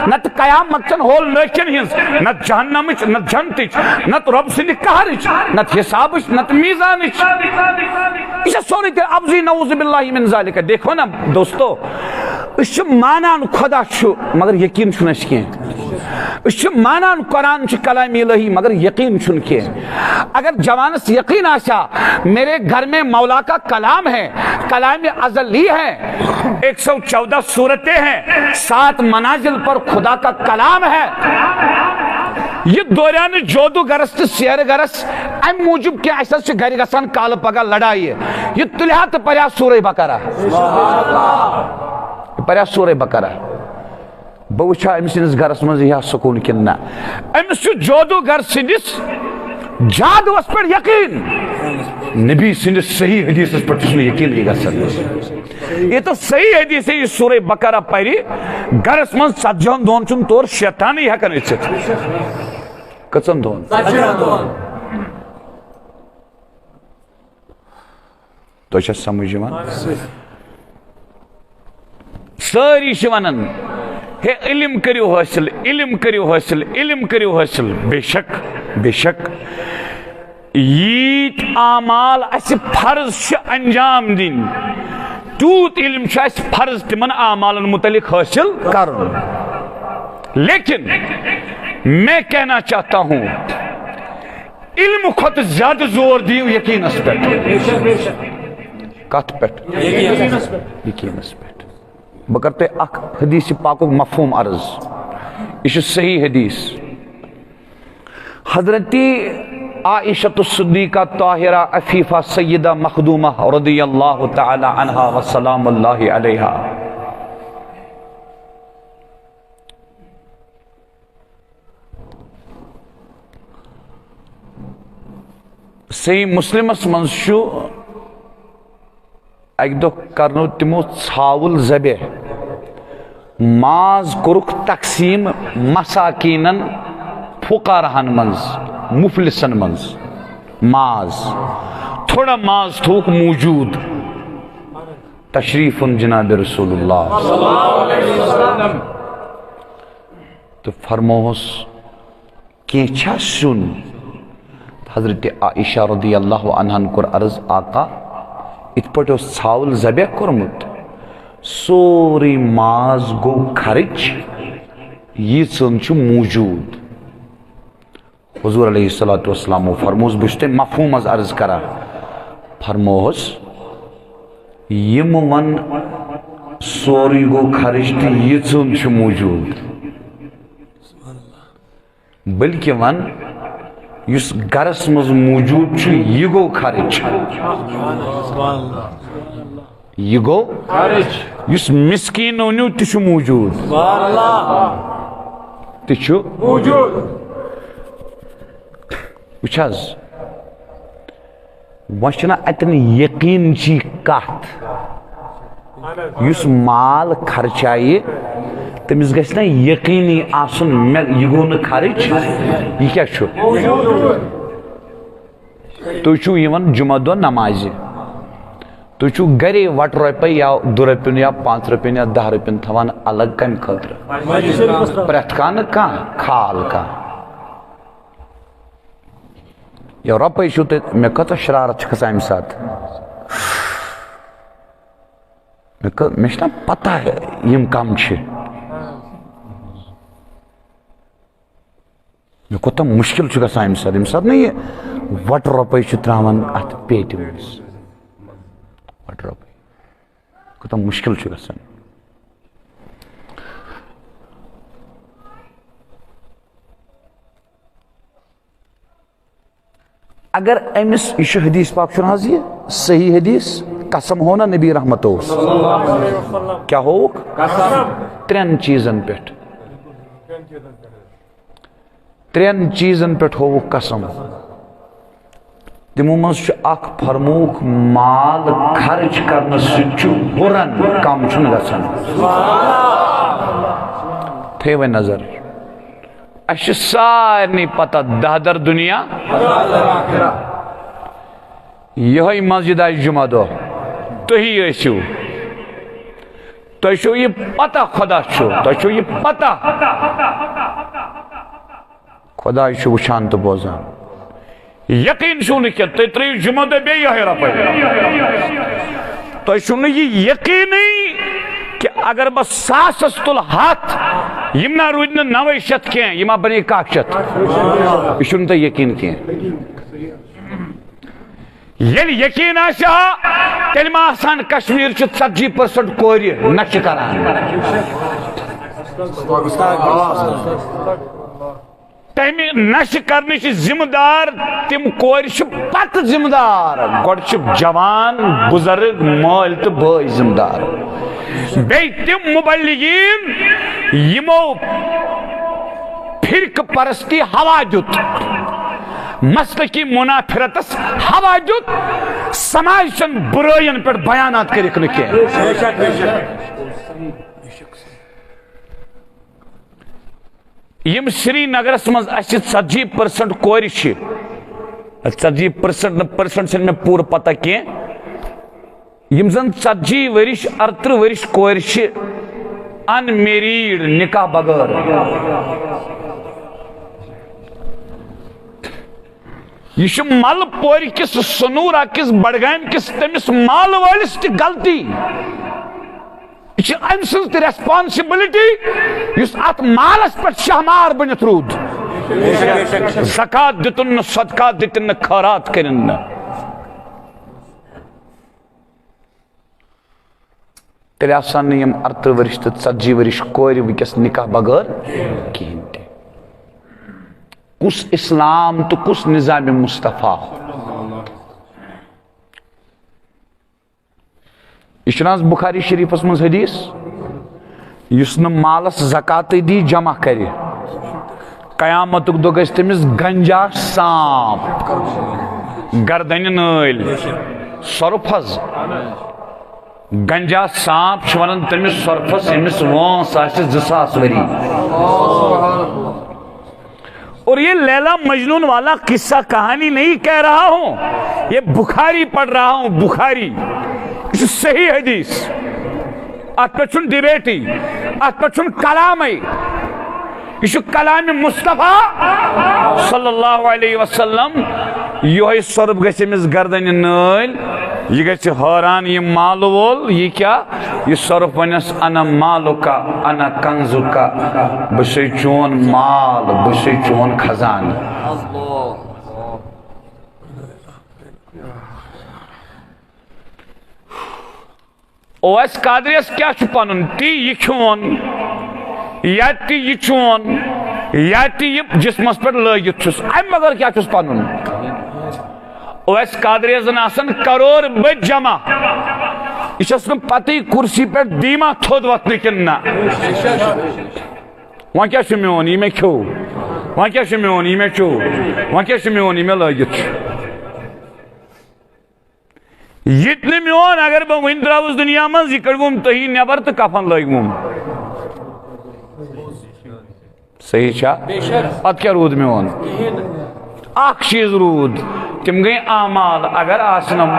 نت قیامت چن ہول لیکن ہنس نت جہنم نت جنت نت رب سند قہر نت حساب نت میزان یہ سوری تے ابزی نعوذ باللہ من ذالک دیکھو نا دوستو اس مانان خدا چھو مگر یقین چھنس کی اس مانان قرآن چھ کلام الہی مگر یقین چھن کی اگر جوانس یقین آشا میرے گھر میں مولا کا کلام ہے کلام ازلی ہے 114 سورتیں ہیں 7 منازل پر خدا کا کلام ہے یہ دوریان جودو گرس تو سیر گرس ام موجب کیا ایسا سے گھر گسان کال پگا لڑائی ہے یہ تلہا تو پریا سورہ بقرہ پریا سورہ بقرہ بوچھا ام سنس گرس مز یہ سکون کننا ام سے جودو گر سنس جادو اس پر یقین نبی سنس صحیح حدیث اس پر تسن یقین یہ گسن یہ تو صحیح حدیث ہے یہ سورہ بقرہ پری گرس من سجان دون چون طور شیطانی ہکن اچھت کچن دون تو اچھا سمجھ مان ساری شوانن ہے علم کریو حاصل علم کریو حاصل علم کریو حاصل بے شک ییت اعمال اس فرض چھ انجام دین توت علم چھ اس فرض تمن اعمالن متعلق حاصل کرن لیکن میں کہنا چاہتا ہوں علم خود زیادہ زور دیو یقین اس پر کت پٹ یقین اس پر بکرتے اک حدیث پاک مفہوم عرض یہ صحیح حدیث حضرت عائشہ الصدیقہ طاہرہ عفیفہ سیدہ مخدومہ رضی اللہ تعالی عنہا وسلام اللہ علیہا صحیح مسلم من شو ایک دو کرنو تمو ژھاول ذبح ماز کورک تقسیم مساکینن فقراہن منز مفلسن منز ماز تھوڑا ماز تھوک موجود تشریف جناب رسول اللہ صلی اللہ علیہ وسلم تو فرموس کینچا سن حضرت عائشہ رضی اللہ عنہ کر عرض آقا ات پٹو ژھاول ذبح کورمت سوری ماز گو خرچ یہ سن چھ موجود حضور علیہ السلام فرموس بشتے مفہوم از عرض کرا فرموس یم من سوری گو خرچ تی یہ سن چھ موجود بلکہ من یس گرس مز موجود چھ یہ گو خرچ یہ گو یس مسکین اونیو تشو موجود تشو موجود وچھاز وچھنا اتنی یقین چی کات یس مال خرچائی تمس گھس نا یقینی آسن یہ گو نا خرچ یہ کیا چھو تو چھو یمن جمعہ دو نمازی تو چھو گری وٹ روپے یا 2 روپین یا 5 روپین یا 10 روپین تھوان الگ کم خطر پریتکان کان کھال کان یا روپے چھو تے میں کتا شرارت چھکسا ام ساتھ میں چھنا پتہ ہے یم کم چھے میں کتا مشکل چھکسا ام ساتھ نہیں ہے وٹ روپے چھو تراون ات پیٹی منس وٹ روپے کتا مشکل چھکسا اگر امس یہ حدیث پاک چھنا حضی صحیح حدیث قسم ہونا نبی رحمت ہو کیا ہوک 3 چیزن پیٹ 3 چیزن پیٹ ہوک قسم تمو مز اخ فرموک مال خرچ کرنا سچ ہرن کم چھن گژھان تھو نظر اش سارنی پتہ دہدر دنیا یہ مسجد جمعہ دہ تھی ٲسِو تۄہہِ چھو یہ پتہ خدا چھو تۄہہِ چھو یہ پتہ خدا چھو وچھان تو بوزان یقین چھو نہ کہ تُہۍ ترٛٲیِو جمعہ دۄہ بیٚیہِ یِہوٚے رۄپے تۄہہِ چھو نہٕ یہ یقینٕے کہ اگر بس 100 تل ہاتھ یم نہ روٗدۍ نہٕ 900 کینٛہہ یِم بنے 100 یہ چھُنہٕ تۄہہِ یقین کینٛہہ ییٚلہِ یقین آسہِ ہا تیٚلہِ ما آسان کشمیٖر چھِ 40% کورِ نشہٕ کران تمہ نش کرنے ذمہ دار تم کور پتہ ذمہ دار گۄڈٕ جوان بزرگ مال تو بھائی ذمہ دار بیٚیہِ تم مبلغین یمو فرقہ پرستی ہوا دیت مسلکی منافرتس ہوا دیت سماج چن برائین پر بیانات کرک نکی یم سری نگرس مز اسی 40% کور 40% سے میں پور پتہ کی یم زن 40 ورش 38 ورش کور ان میریڈ نکاح بغیر یہ مل پور کس سنور کس بڑگام کس تمس مال والس تہ غلطی یہ ام سن تہ ریسپانسبلٹی اس ات مالس پہ شہمار بنت رود زکات دتن صدقات دتن خیرات کرن تیلے آسان یم 38 ورش تو 40 ورش کور ونکس نکاح بغیر کہین تہ کس اسلام تو کس نظام مصطفیٰ یہ بخاری شریفس من حدیث اس مالس زکات دی جمع کر قیامت دہ گھس تمس گنجا سانپ گردن نال سرف حض گنجا سانپ ونان تمس سرفس امس وانس آس 2000 وری اور یہ لیلا مجنون والا قصہ کہانی نہیں کہہ رہا ہوں یہ بخاری پڑھ رہا ہوں بخاری یہ صحیح حدیث ات پہ چھن ڈیبیٹی ات پہ چھن کلامی یہ کلام مصطفیٰ صلی اللہ علیہ وسلم یہ سرب گھس امس گردن نال یہ گھس حیران یہ مال وول یہ کیا یہ سرف ونس انا مالو کا انا کنزو کا بسی چون مال بسی چون خزان اویس قادریس کیا پنن تی یہ چون یا تی یہ چون یا تی یہ جسمس پر لگت چھس ام مگر کیا چھس پنن اویس قادریزن آسن کروڑ بد جمع اس میں پتی کرسی پر دیما تھود وقت نکننا وہاں کیا شمیون یہ میں کھو وہاں کیا شمیون یہ میں چو وہاں کیا شمیون یہ میں لگت یتنی میون اگر با وین دراؤز دنیا من ذکر گوم تہی نیبر تو کفن لگوم صحیح چاہ ات کیا رود میون اخ چیز رود تم گئی اعمال اگر آسنم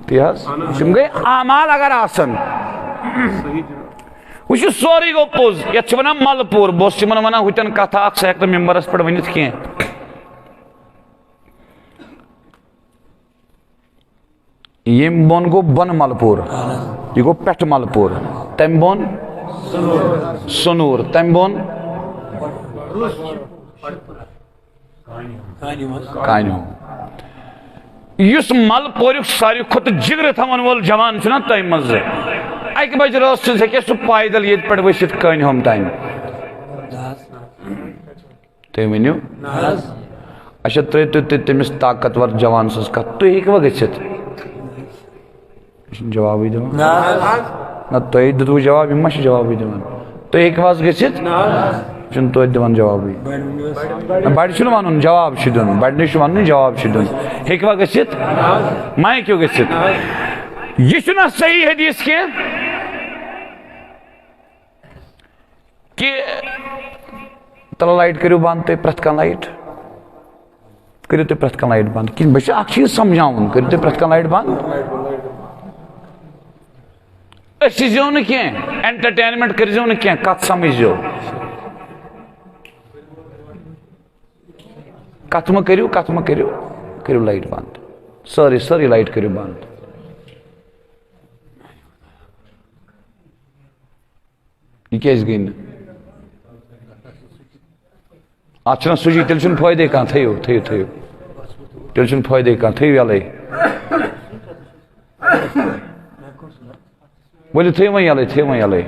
تم گئی اعمال اگر آسن وہ سوری گو پوز یت ونان مل پور بہت ونان ہوتن کتھا اخ سہ ہیکہ ممبرس پہ ونت کی یم بون گو بن مل پور یہ گو پٹھ مل پور تم بون سنور تم بون کانیو اس مل پوریک ساری کھت جگر تھون وول جوان چھنا تم مز اکہ بج رس ہیکہ سہ پائدل یت پہ ورست کن ہم تین تھی ونو اچھا تھی تمس طاقتور جوان سز کت تھی ہیکوا گھت جواب نہ تھی دتو جواب یہ ما جواب دان تھی ہیکوا گھت چن تو دان جواب بڑ چھ ون جواب دن بڑنے ون جواب دن ہیکوا گھت ما ہیکو گھت یہ چھنا صحیح حدیث کی کہ تلا لائٹ کرو بند تھی پریت کان لائٹ کرو تھی پریت کان لائٹ بند کن بچہ اخ چیز سمجھاؤن کرو تھی پریت کان لائٹ بند اسو نا کی انٹرٹینمنٹ کرزو نا کی کت سمجھو کت ما کرو کرو لائٹ بند ساری لائٹ کرو بند یہ کیس گئی نا ات چھنا سجی تیل چھن فائدے کان تھیو تیل چھن فائدے کان تھیو یلے ولو تھیو یلے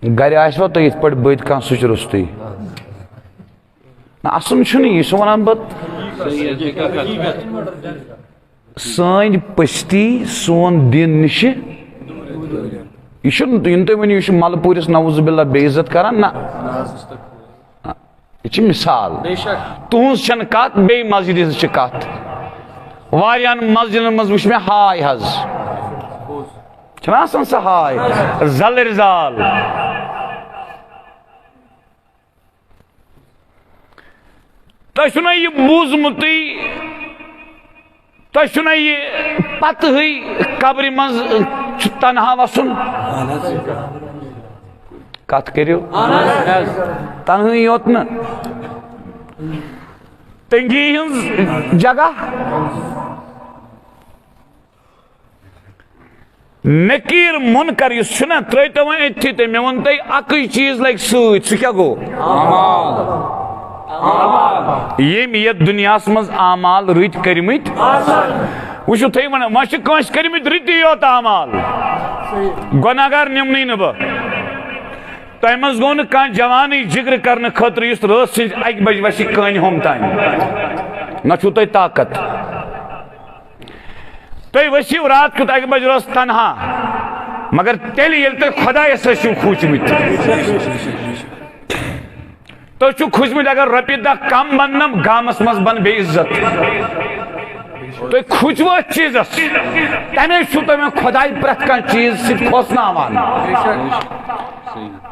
گھر آسوا تو یت پٹ بت کان سچ رستی نا اسن چھُنہٕ یہِ چھُ ونان بہٕ سٲنۍ پٔستی سون دین نِشہِ یہ ین تھی ؤنو یہ مل پورس نوز باللہ بے عزت کران نا یہ مثال تہذ چھ کت بی مسجد ہز کت وارین مسجدن مز وچ مے ہائے حض آسان سا ہائے زل رزال تہ چھُنا یہ بوٗزمُتٕے تہ چھُنا یہ پتہٕ قبرِ منٛز چھُ تنہا وسُن کتھ کٔرِو تنہٲیی یوت نہٕ تنگی ہٕنٛز جگہ نکیر منکر یُس چھُنا ترٛٲیتو وۄنۍ أتھی تہٕ مےٚ ووٚن تۄہہِ اکٕے چیٖز لگہِ سۭتۍ سُہ کیٛاہ گوٚو یم یتھ دنیاہس مز اعمال رٕتۍ کٔرمٕتۍ وٕچھِو تُہۍ ونان وۄنۍ چھِ کٲنٛسہِ کٔرمٕتۍ رٕتی یوت اعمال گۄناہگار نِمنٕے نہٕ بہٕ تۄہہِ منٛز گوٚو نہٕ کانٛہہ جوانٕے جگرٕ کرنہٕ خٲطرٕ یُس رٲژ سٕنٛزِ 1 بجہِ وسہِ کٲنہِ ہوٚم تانۍ نہ چھُو تۄہہِ طاقت تُہۍ ؤسِو رات کیُتھ 1 بجہِ روز تنہا مگر تیٚلہِ ییٚلہِ تُہۍ خۄدایس ٲسِو کھوٗژمٕتۍ تو چھو کھوجمت اگر رۄپیہِ دہ کم بننم گامس مز بن بے عزت تو کھوجو چیزس تمے چھو تمہیں خدای پرت کان چیز سے کھوسناوان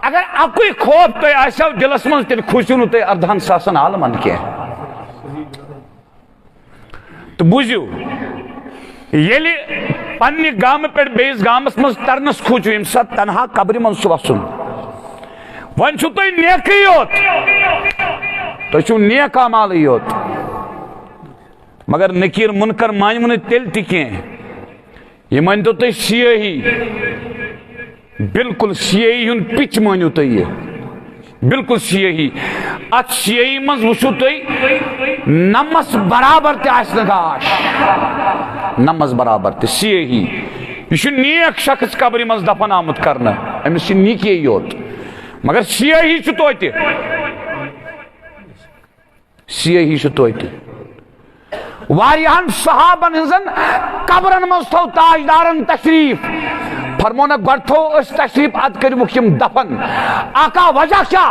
اگر اکوئی خوف تو آسو دلس من تیل کھوجو نو تے اردہن ساسن عالمان کے تو بوزیو یلی پنی گام پر بیس گامس مز ترنس کھوجو ام سات تنہا قبری من سواسن ون چھو تو نیکی یوت تو چھو نیک اعمال یوت مگر نکیر منکر مانیمون تیل تکیں یہ مانی تو سیاہی بالکل سیاہی ہن پچ مانیو تو یہ بالکل سیاہی ات سیاہی منز وچھو تو نمس برابر تے آسن گاش نمس برابر تے سیاہی یہ نیک شخص قبری منز دفن آمد کرنا امیس چھ نیکی یوت مگر سیاہی چھو تویتے سیاہی چھو تویتے واریہن صحابن ہنزن قبرن مستو تاجدارن تشریف فرمونا گڑتو اس تشریف اد کری مکیم دفن آقا وجہ کیا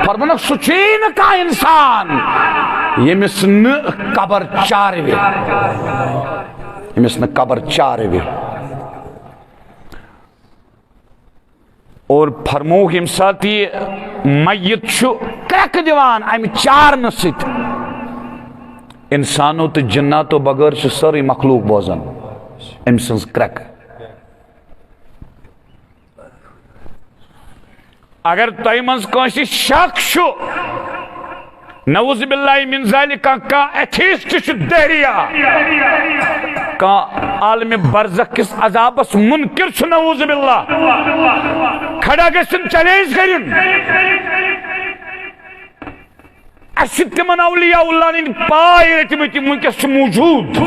فرمونا سچین کا انسان یہ مسن قبر چاروے یہ مسن قبر چاروے اور فرموک یم ساتھ یہ میت چھو کرک دیوان ایم چار نسیت انسانو تو جناتو بغیر چھو ساری مخلوق بوزن ام سنس کرک اگر تائی منز کونسی شک چھو نعوذ باللہ من ذالک کا ایتھیسٹ چھو دہریا کا عالم برزخ کس عذابس منکر چھو نعوذ باللہ کھڑا گسن چیلنج کرن اشد تمن اولیاء اللہ نے پائی رٹمتی منکس چھو موجود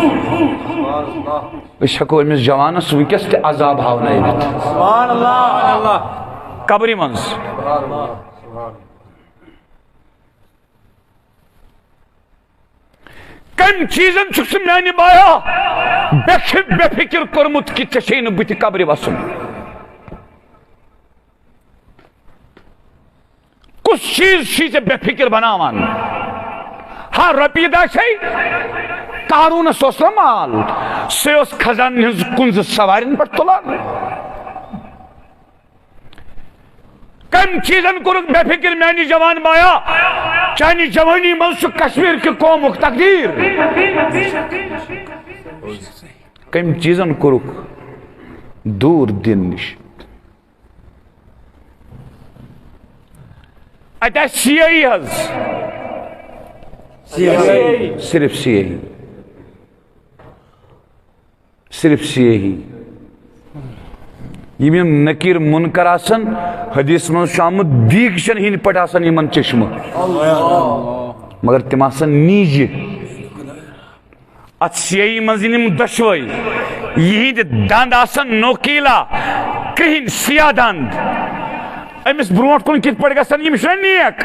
اس حقو امس جوانس منکس تے عذاب ہاونا ہے سبحان اللہ قبری منز کم چیزن چھکس میانی بایا بے فکر کرمت کی چشین بیتی قبری وسن کس چیز بے فکر بناوان ہاں رپی دا شئی قارون سوسر مال سیوس خزان ہنز کنز سوارن پر تلان کم چیزن کرک بے فکر میانی جوان بایا چانی جوانی منسو کشمیر کے قومک تقدیر کم چیزن کرک دور دن نش اتا سیاہی حض صرف سیاہی صرف سیاہی یہ نکیر منکر آسن حدیث من شامت دیگشن ہی پٹ آسن یمن چشم مگر تم آسن نیجی ات سیاہی منزنیم دشوئی یہی دند آسن نوکیلا کہیں سیاہ دند امس برونٹ کن کت پڑ گژھن یم چھنا نیک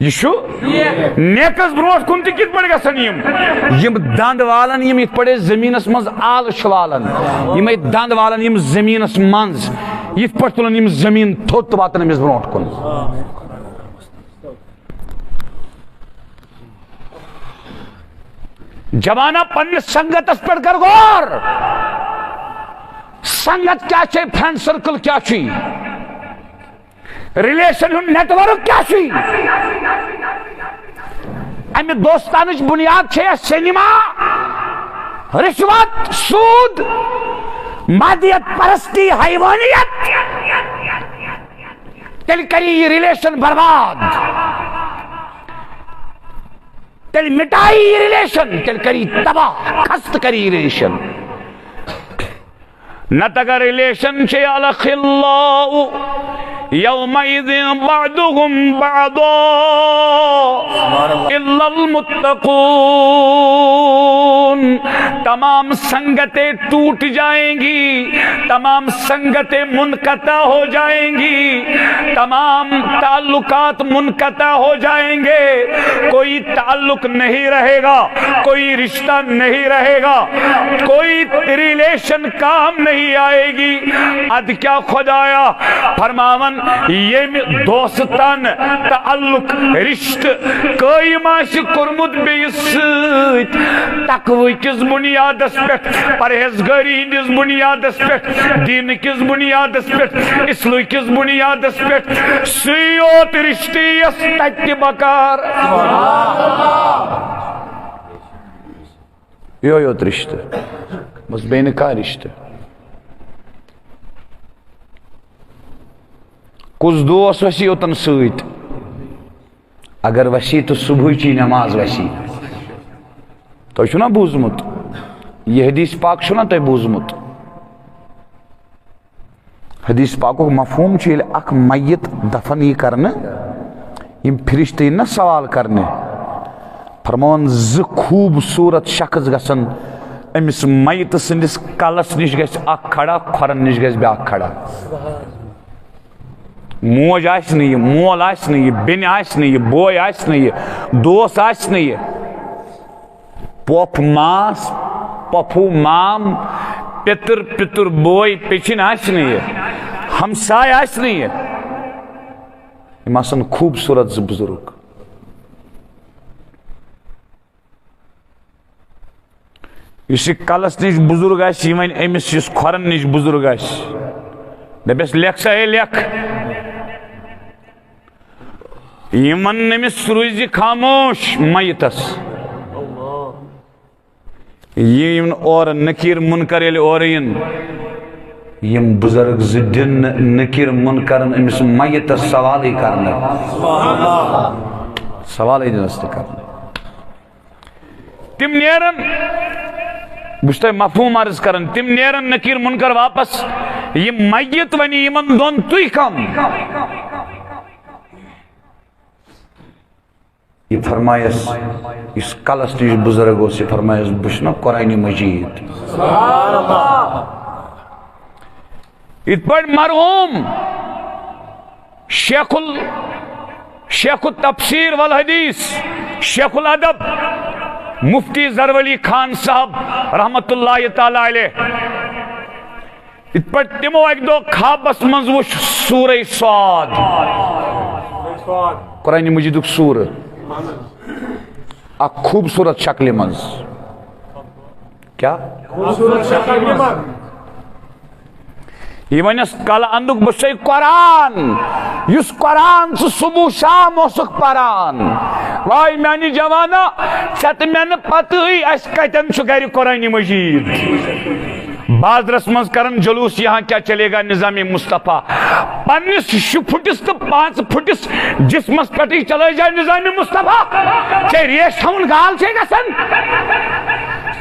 یہ نیکس برونٹ کن کت پڑ گژھن یم دند والن یم یت پڑے زمینس مز آل والن یم دند والن یم زمینس منز یت پڑ تلن یم زمین تھوت واتن امس برونٹ کن جوانہ پنس سنگتس پہ کر غور سنگت کیا چھے فرینڈ سرکل کیا چھے ریلیشن ہن نیٹ ورک کیا چھے امی دوستانش بنیاد چھے سینما رشوت سود مادیت پرستی حیوانیت تیل کری یہ ریلیشن برباد تیل مٹائی یہ ریلیشن تیل کری تباہ خست کری ریلیشن نتگا ریلیشن چھے الخلاؤ یومئذ بعدهم بعضا الا المتقون تمام سنگتیں ٹوٹ جائیں گی تمام سنگتیں منقطع ہو جائیں گی تمام تعلقات منقطع ہو جائیں گے کوئی تعلق نہیں رہے گا کوئی رشتہ نہیں رہے گا کوئی ریلیشن کام نہیں آئے گی اد کیا خدایا فرماون یہ دوستان تعلق رشت قائم آش کرمت بیس سیت تقوی کس بنیاد اس پہ پرہیزگاری ہندس بنیاد اس پہ دین کس بنیاد اس پہ اسلام کس بنیاد اس پہ سیوت رشتی اس تک بکار یوت رشتہ بس بین کا رشتہ کس دوست وسی اوتن سیت اگر وسی تو صبح چی نماز وسی تو چھنا بوزمت یہ حدیث پاک چھنا تو بوزمت حدیث پاکو مفہوم چھیل اک میت دفن یہ کرنے یم فرشتے نہ سوال کرنے فرمان ز خوبصورت شخص گسن امس میت سندس کلس نش گس اک کھڑا کھرن نش گس بیاکھ کھڑا موج آس نہیں مول آس نہیں بین آس نہیں بوے آس نہیں دوست آس نہیں پوپ ماس پپو مام پتر پتر بوے پیچن آس نہیں ہمسائے آس نہیں یم آسن خوبصورت بزرگ اس کلس نش بزرگ آس یہ ون امس اس کھرن نش بزرگ آس دپس لکھ سا اے لکھ یمن نمس روزی خاموش میتس یم اور نکیر منکر یل اور یم بزرگ زدن نکیر منکرن امس میتس سوال ہی کرنا سوال ہی دنست کرنا تم نیرن بشتہ مفہوم عرض کرن تم نیرن نکیر منکر واپس یہ میت ونی یمن دون توی کم یہ فرمائیس اس کلس نش بزرگ ہو سے فرمائیس بشنا قرآن مجید سبحان اللہ ات پر مرحوم شیخ التفسیر والحدیث شیخ الادب مفتی زرولی خان صاحب رحمت اللہ تعالی علیہ ات پر تمو ایک دو خوابس منزوش سورہ صاد قرآن مجید سورہ اک خوبصورت شکل منز کیا خوبصورت شکل منز یہ ونس کل اندک بچے قرآن یس قرآن سے صبح شام اوسک پران وائی میانی جوانا چت میں پتہ اس کتن چھ گھر قرآن مجید بازرس منز کرن جلوس یہاں کیا چلے گا نظام مصطفیٰ پنس پھٹس تو 5 پھٹس جسمس پٹی چلے جائے نظام مصطفیٰ چھ ریش تھون گال چھ گسن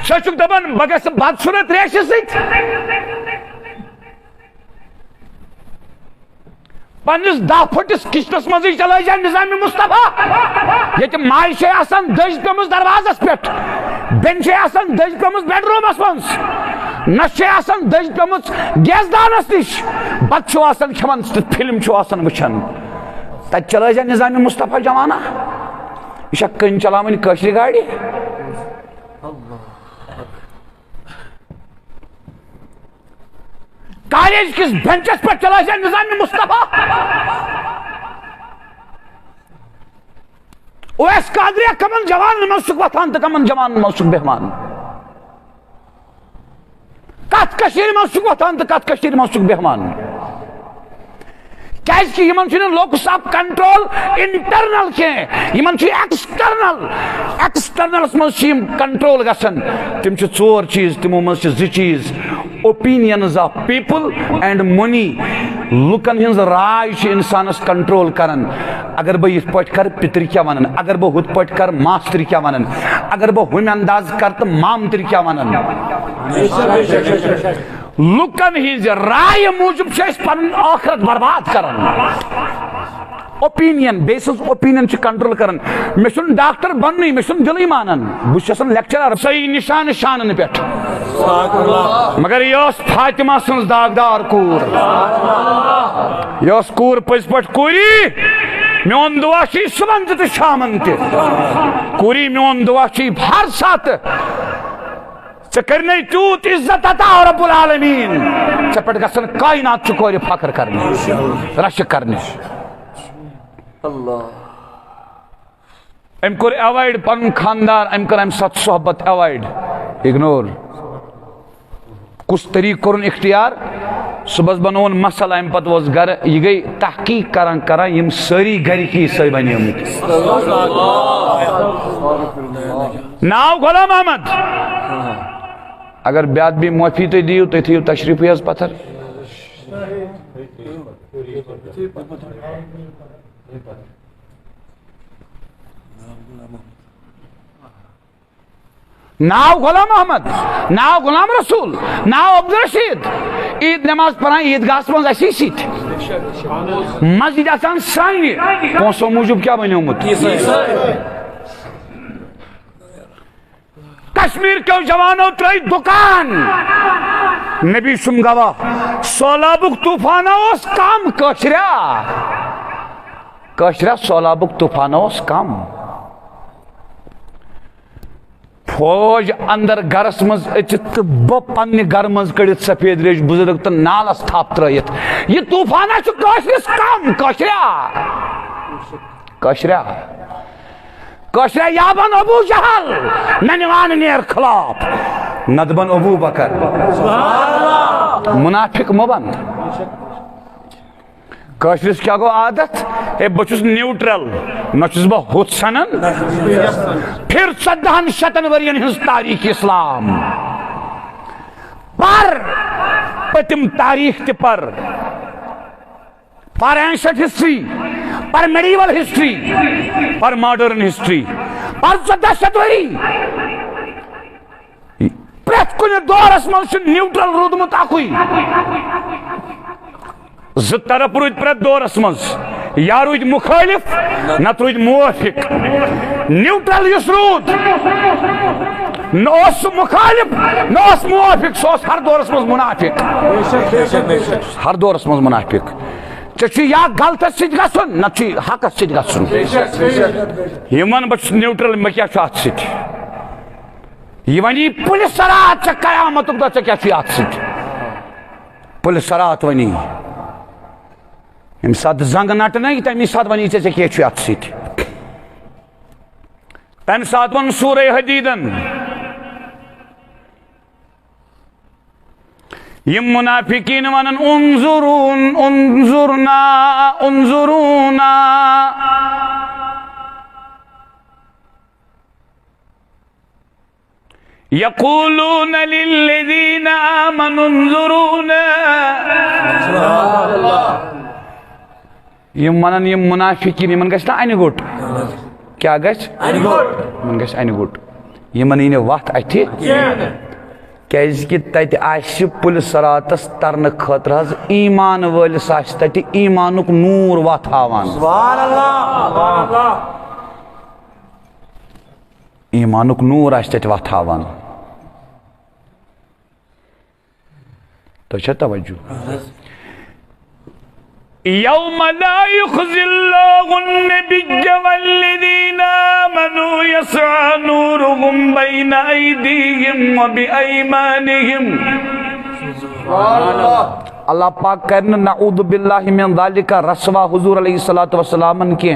چھ دپان بگس بدصورت ریش سۭتۍ پنس 10 پھٹس کشتس مزے چلے جائے نظام مصطفیٰ یہ مائی چھ آسان دج پیمس دروازس پہ بین چھ آسان دج پیمس بیڈ رومس منز نشے آسان دج پیمت گیزدانس نش بت آسان کھان فلم آسان وچھان تت چلائے نظام مصطفیٰ جوانہ یہ کن چلاون کشر گاڑی کالج کس بینچس پہ چلائے نظام مصطفیٰ اویس قادریہ کمن جوان منسوخ وطان تو کمن جوان منسوخ بہمان کت کشیر منسوخ وطان تو کت کشیر منسوخ بہمان کیس کی یمن چھنے لوکس آف کنٹرول انٹرنل کے یمن چھنے ایکسٹرنل اس منسیم کنٹرول گسن تم چھے چور چیز تمو منس چھے زی چیز opinions of people and money لکن ہنز رائے چھے انسانس کنٹرول کرن اگر با یہ پوٹ کر پتر کیا ونن اگر با ہود پوٹ کر ماستر کیا ونن اگر با ہم انداز کر تو مامتر کیا ونن لکن ہنز رائے موجب چھے اس پر آخرت برباد کرن اوپینین بیسس اوپینین چھ کنٹرول کرن میں چھن ڈاکٹر بننی میں چھن دلی مانن بس چھسن لیکچرر صحیح نشان شانن پیٹھ مگر یہ فاطمہ سنز داغدار کور یہ کور پز پٹ کوری میون دعا چھ صبح تہ شامن تہ کوری میون دعا چھ ہر سات ژے کرنے تیوت عزت عطا رب العالمین ژے پٹ گژھن کائنات چھ کور فخر کرنے رشک کرنے ام کور اوائڈ پن خاندار ام کر ام سات صحبت اوائڈ اگنور کس طریق کرن اختیار صبح بنون مسئلہ ام پت وز گر یہ گئی تحقیق کران یم سری گری کی سری بنی امت ناو غلام احمد اگر بیاد بھی معافی تو دیو تو تھیو تشریفی از پتھر ناو غلام احمد ناو غلام رسول ناو عبدالرشید عید نماز پڑھائیں عیدگاہ من اسی سیت مسجد آسان سانی پونسوں موجب کیا بنی امت کشمیر کے جوانوں ترائی دکان نبی سم گواہ سولابک طوفانہ اس کام کشرہ سولابک طوفانہ اس کام فوج اندر گرس مز اچت بو پنی گر مز کڑت سفید ریش بزرگ تو نالس تھاپ ترائیت یہ طوفانہ چھو کشرس کام کشرہ یابن ابو جہل ننوان نیر خلاف ندبن ابو بکر منافق مبن کشرس کیا گو عادت اے بچوس نیوٹرل نچوس با خود سنن پھر 14 ورین ہنس تاریخ اسلام پر پتم تاریخ تی پر اینشنٹ ہسٹری پر میڈیول ہسٹری پر ماڈرن ہسٹری پر 14 وری پریت کن دورس منشن نیوٹرل رودمت اکوئی زٕ طرف روید پریت دورس مز یا روید مخالف نت روید موافق نیوٹرل یس رود نوس مخالف نوس موافق سوس ہر دورس مز منافق ہر دورس مز منافق چی یا غلط سید گسن نہ چی حق سید گسن یمن بچ نیوٹرل مکیا چات سید یہ ونی پولیس سرات چ قیامت دہ چ کیا چی ات سید پولیس سرات ونی یم سات زنگ نٹ نہیں تمی سات ونی چ کیا چی ات سید تم سات ون سورہ حدیدن یم منافقین ونن انظرنا یقولون للذین آمنوا انظرونا یم ونن یم منافقین یمن گژھِ نا انہِ گوٚٹ کیا گژھِ یمن گژھِ انہِ گوٚٹ یمن یی نہٕ وتھ اتھِ کیازِ کہ تتہِ آسہِ پُلہِ سراتس ترنہٕ خٲطرٕ حظ ایمان وٲلِس آسہِ تتہِ ایمانُک نوٗر وتھ ہاوان ایمانُک نوٗر آسہِ تتہِ وتھ ہاوان تو چھا توجہ یوم لا یخزی اللہ النبی والذین آمنوا یسعى نورهم بین ایدیہم و بایمانہم. اللہ پاک کرنا نعوذ باللہ من ذالک رسوا حضور علیہ الصلوۃ والسلام کے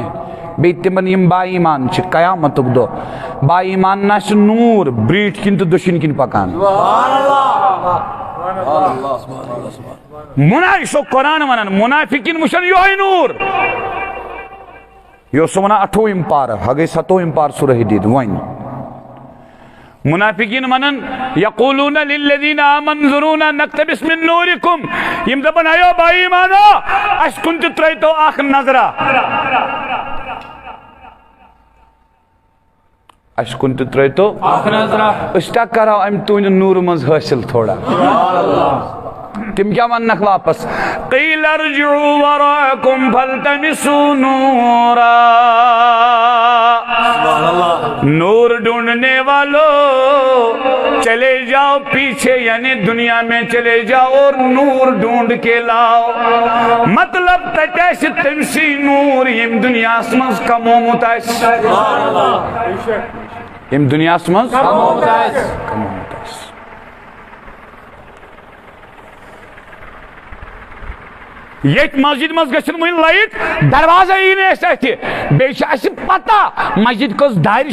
بی تمن یم با ایمان چھ قیامت دو با ایمان ناس نور بریٹ کن تو دشن کن پکان. منافق قرآن ونان منافقین مشن یوہی نور یہ سمنا 8 پار ہگے 7 پار سورہ حدید وائن منافقین منن یقولون للذین آمنوا انظرونا نقتبس من نورکم یم دپن ایو با ایمانو اس کنت تریتو اخ نظرہ اس کنت تریتو اخ نظرہ اس تا کراو ام تون نور مز حاصل تھوڑا تم کیا منک واپس قیل ارجعوا وراءکم فالتمسوا نورا نور ڈھونڈنے والو چلے جاؤ پیچھے یعنی دنیا میں چلے جاؤ اور نور ڈھونڈ کے لاؤ. مطلب تیس تمسی نور یم دنیا اسمز کمومت اس یم دنیا اسمز کمومت اس یہ مسجد مز گھن ون لائٹ دروازہ اتھی بیس پتہ مسجد کس دار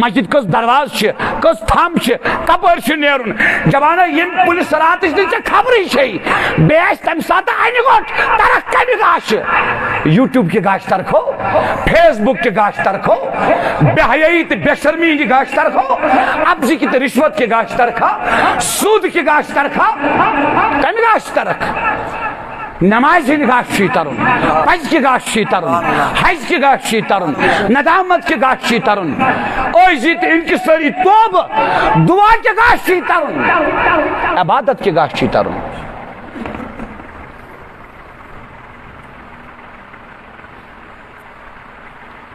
مسجد کس درواز کس تھم کپر نیرن جبانہ یم پولیس رات خبر بیس تم سات ان گوٹ ترک کمی گاش یوٹیوب کے گاش ترکھو فیس بک کے گاش ترکھو بے حیائی تو بے شرمی کی گاش ترکھو ابزی کی تو رشوت کے گاش ترکھا سود کے گاش ترکھا کمی گاش ترک نماز کی گاشی ترن حج کی گاشی ترن حج کی گاشی ترن ندامت کی گاشی ترن اوزیت ان کی سری توب دعا کی گاشی ترن عبادت کی گاشی ترن.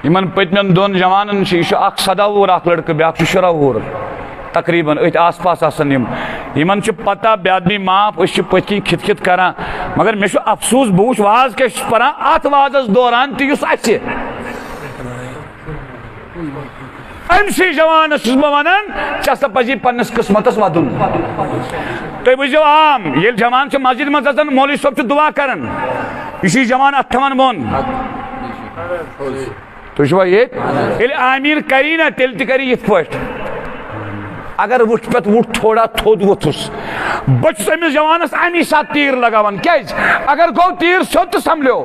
یمن پتمن دون جوانن یہ 17 وُہُر اخ لڑکہ بیاکھ 17 وُہُر تقریباً ات آس پاس آسان یمن پتہ بے ادبی معاف اس پتہ کن کھت کھت کران مگر مے افسوس بہ وچھ واز کیا پران ات وازس دوران تس امسی جوانس بہ ونان ژےٚ ہسا پزی پننس قسمتس ودن. تُہۍ بوٗزِو عام ییٚلہِ جوان مسجد مز اژان مولوی صٲب دعا کران یہ جوان اتھ تھوان بۄن تُہۍ چھِوا ییٚتہِ ییٚلہِ آمیٖن کری نا تیٚلہِ تہِ کری یِتھ پٲٹھۍ اگر وٹ پت وٹ تھوڑا تھود وتھس بس امس جوانس امی سات تیر لگاون کیاز اگر گو تیر سوت سمبلیو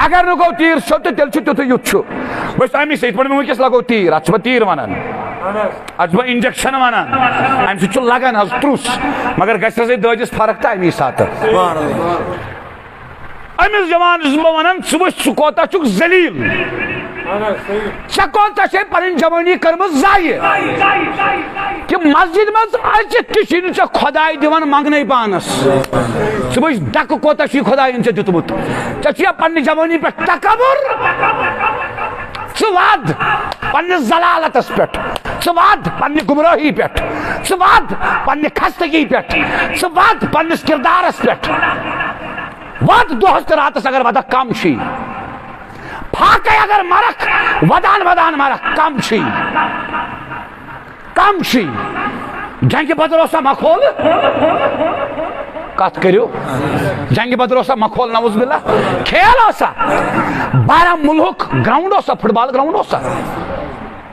اگر نہ گو تیر سوت تیل چھ تیت یوت بس امی سیت پڑ ونکس لگو تیر ات تیر ونان ات انجیکشن ونان ام چھ لگان حظ تروس مگر گژھِ سے دٲدِس فرق تہ امی سات امس جوانس بہ ونان ژٕ وٕچھ ژٕ کوتاہ چھُکھ ذلیل ژےٚ کوتاہ چھے پنٕنۍ جوانی کٔرمٕژ ضایہِ کہ مسجد مز اچت تہ چھ ژےٚ خداے دِوان منگنے پانس ژٕ وٕچھ ڈکہٕ کوتاہ چھی خداین ژےٚ دیُتمُت ژےٚ چھُیا پننہِ جوانی پٮ۪ٹھ تکبر ژٕ واد پننس ضلالتس پٮ۪ٹھ ژٕ واد پننہِ گمرٲہی پٮ۪ٹھ ژٕ واد پننہِ خستگی پٮ۪ٹھ ژٕ واد پننس کردارس پٮ۪ٹھ واد دۄہس تہٕ راتس اگر ودکھ کم چھی پھاکے اگر مرکھ ودان ودان مرکھ کم چھی کم چھی جنگ بدر اوسا مکھول کت کرو جنگ بدر اوسا مکھول نعوذ باللہ کھیل اوسا 12 ملک گراؤنڈ اوسا فٹ بال گراؤنڈ اوسا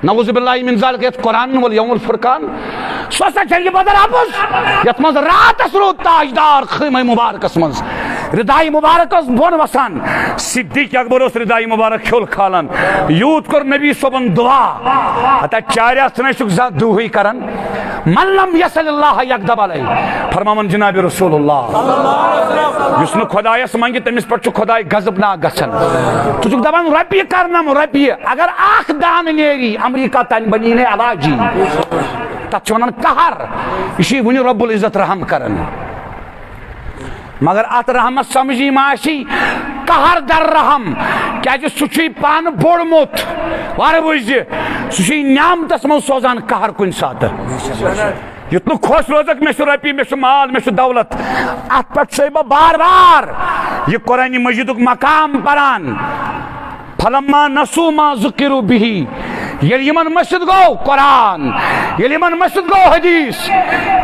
نعوذ باللہ من ذالک قرآن والیوم الفرقان سوسا جنگ بدر اپس یت مز راتس رود تاجدار خیمہ مبارکس مز ردائی مبارک اس بون وسان صدیق اکبر اس ردائی مبارک کھول کھالان یوت کر نبی صبن دعا حتی چاریا سنے شک ذات دوہی کرن من لم یسل اللہ یکدب علیہ فرمامن جناب رسول اللہ جس نے خدای سمانگی تمیس پر چو خدای غضب نہ گسن تو چک دبان ربی کرنم ربی اگر آخ دان نیری امریکہ تن بنی نے علاجی تت چونن قہر اسی ونی رب العزت رحم کرن مگر ات رحمت سمجھی معاشی قہر در رحم کیا جو سچی پان بوڑمت وار بوجھ سچی نعمتس من سوزان قہر کن سات یتنو خوش روزک میں رپی میں مال میں دولت ات پہ بار بار یہ قرآن مجید مقام پران فلما نسو ما ذکروا به یل یمن مسجد گو قرآن یل یمن مسجد گو حدیث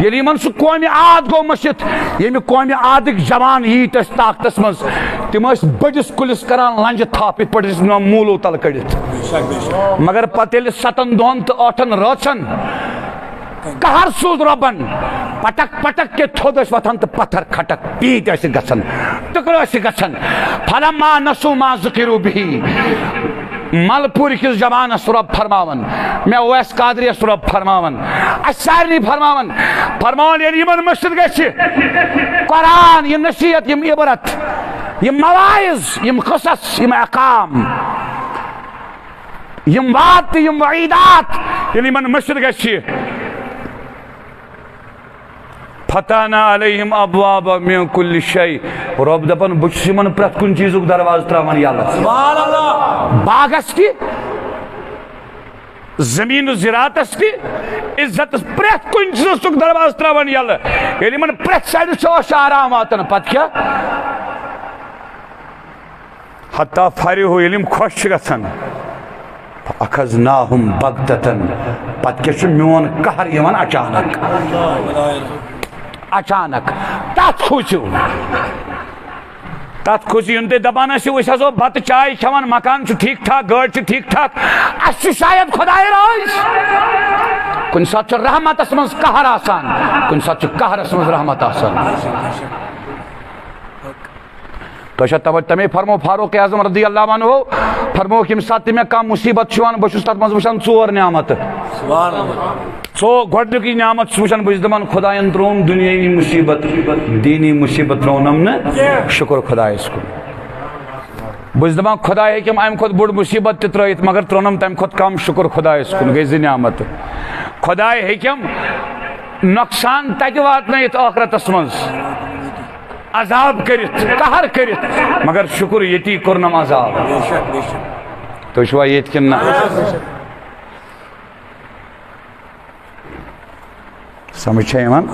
یل یمن سہ قوم عاد گو مسجد یم قوم عادک جوان ییت اس طاقتس مز تم اس بڑس کلس کران لنج تھاپ ات پٹس مولو تل کڑت مگر پتہ یل 7 دۄہن تہ 8 رٲژن قہر سوز ربن پٹک پٹک کے تھود اس وتھان تو پتھر کھٹک پیٹ اس گژھن ٹکر اس گژھن فلما نسو ما ذکروا به مل پور کس جوانس رب فرماون میں اویس قادری اس رب فرماون سارنی فرماون فرماون یعنی یمن مسجد گژھِ قرآن یم نصیحت یم عبرت یم مواعظ یم قصص یم احکام یم وعد یم وعیدات یعنی یمن مسجد گژھِ فتحنا علیہم ابواب من کل شیء رب دپن بچ یمن پرت کن چیزک دروازہ تراون یلہ سبحان اللہ باغس کی زمین و زراعتس کی عزت پرت کن چیزک دروازہ تراون یلہ ییٚلہِ یمن پرت سایڈ چوش آرام واتن پتہ کیا حتی فرحوا ییٚلہِ یِم خوش چھِ گژھان اخذناہم بغتتن پتہ کیا چھُ میون قہر یوان اچانک اچانک تات کھوچو یون تے دپان ٲسِو أسۍ ہسا بتہٕ چاے کھٮ۪وان مکان چھُ ٹھیٖک ٹھاک گٲڑۍ چھِ ٹھیٖک ٹھاک اَسہِ چھُ شاید خۄداے راز کُنہِ ساتہٕ چھُ رحمتس منٛز قہر آسان کُنہِ ساتہٕ چھُ قہرس منٛز رحمت آسان تۄہہِ تمے فرمو فاروق اعظم رضی اللہ عنہ فرمو ییٚمہِ ساتہٕ تہِ مےٚ کانٛہہ مُصیبت چھُ یِوان بہٕ چھُس تتھ منٛز وٕچھان 4 نعمتہٕ گۄڈنیُکُے نعمت چھُس وٕچھان بہٕ چھُس دپان خۄداین ترٛووُم دُنیٲوی مُصیبت دیٖنی مُصیبت ترٛوونم نہٕ شُکر خۄدایس کُن بہٕ چھُس دپان خۄدا ہیٚکِم امہِ کھۄتہٕ بوٚڑ مُصیبت تہِ ترٛٲیِتھ مگر ترٛوونم تمہِ کھۄتہٕ کم شُکر خۄدایس کُن گٔے 2 نعمتہٕ خۄداے ہیٚکِم نۄقصان تتہِ واتنٲیِتھ ٲخرتس منٛز عذاب کرت قہر کرت مگر شکر یتی کرنم عذاب تو چھوا یت کن نہ سمجھ چھا یوان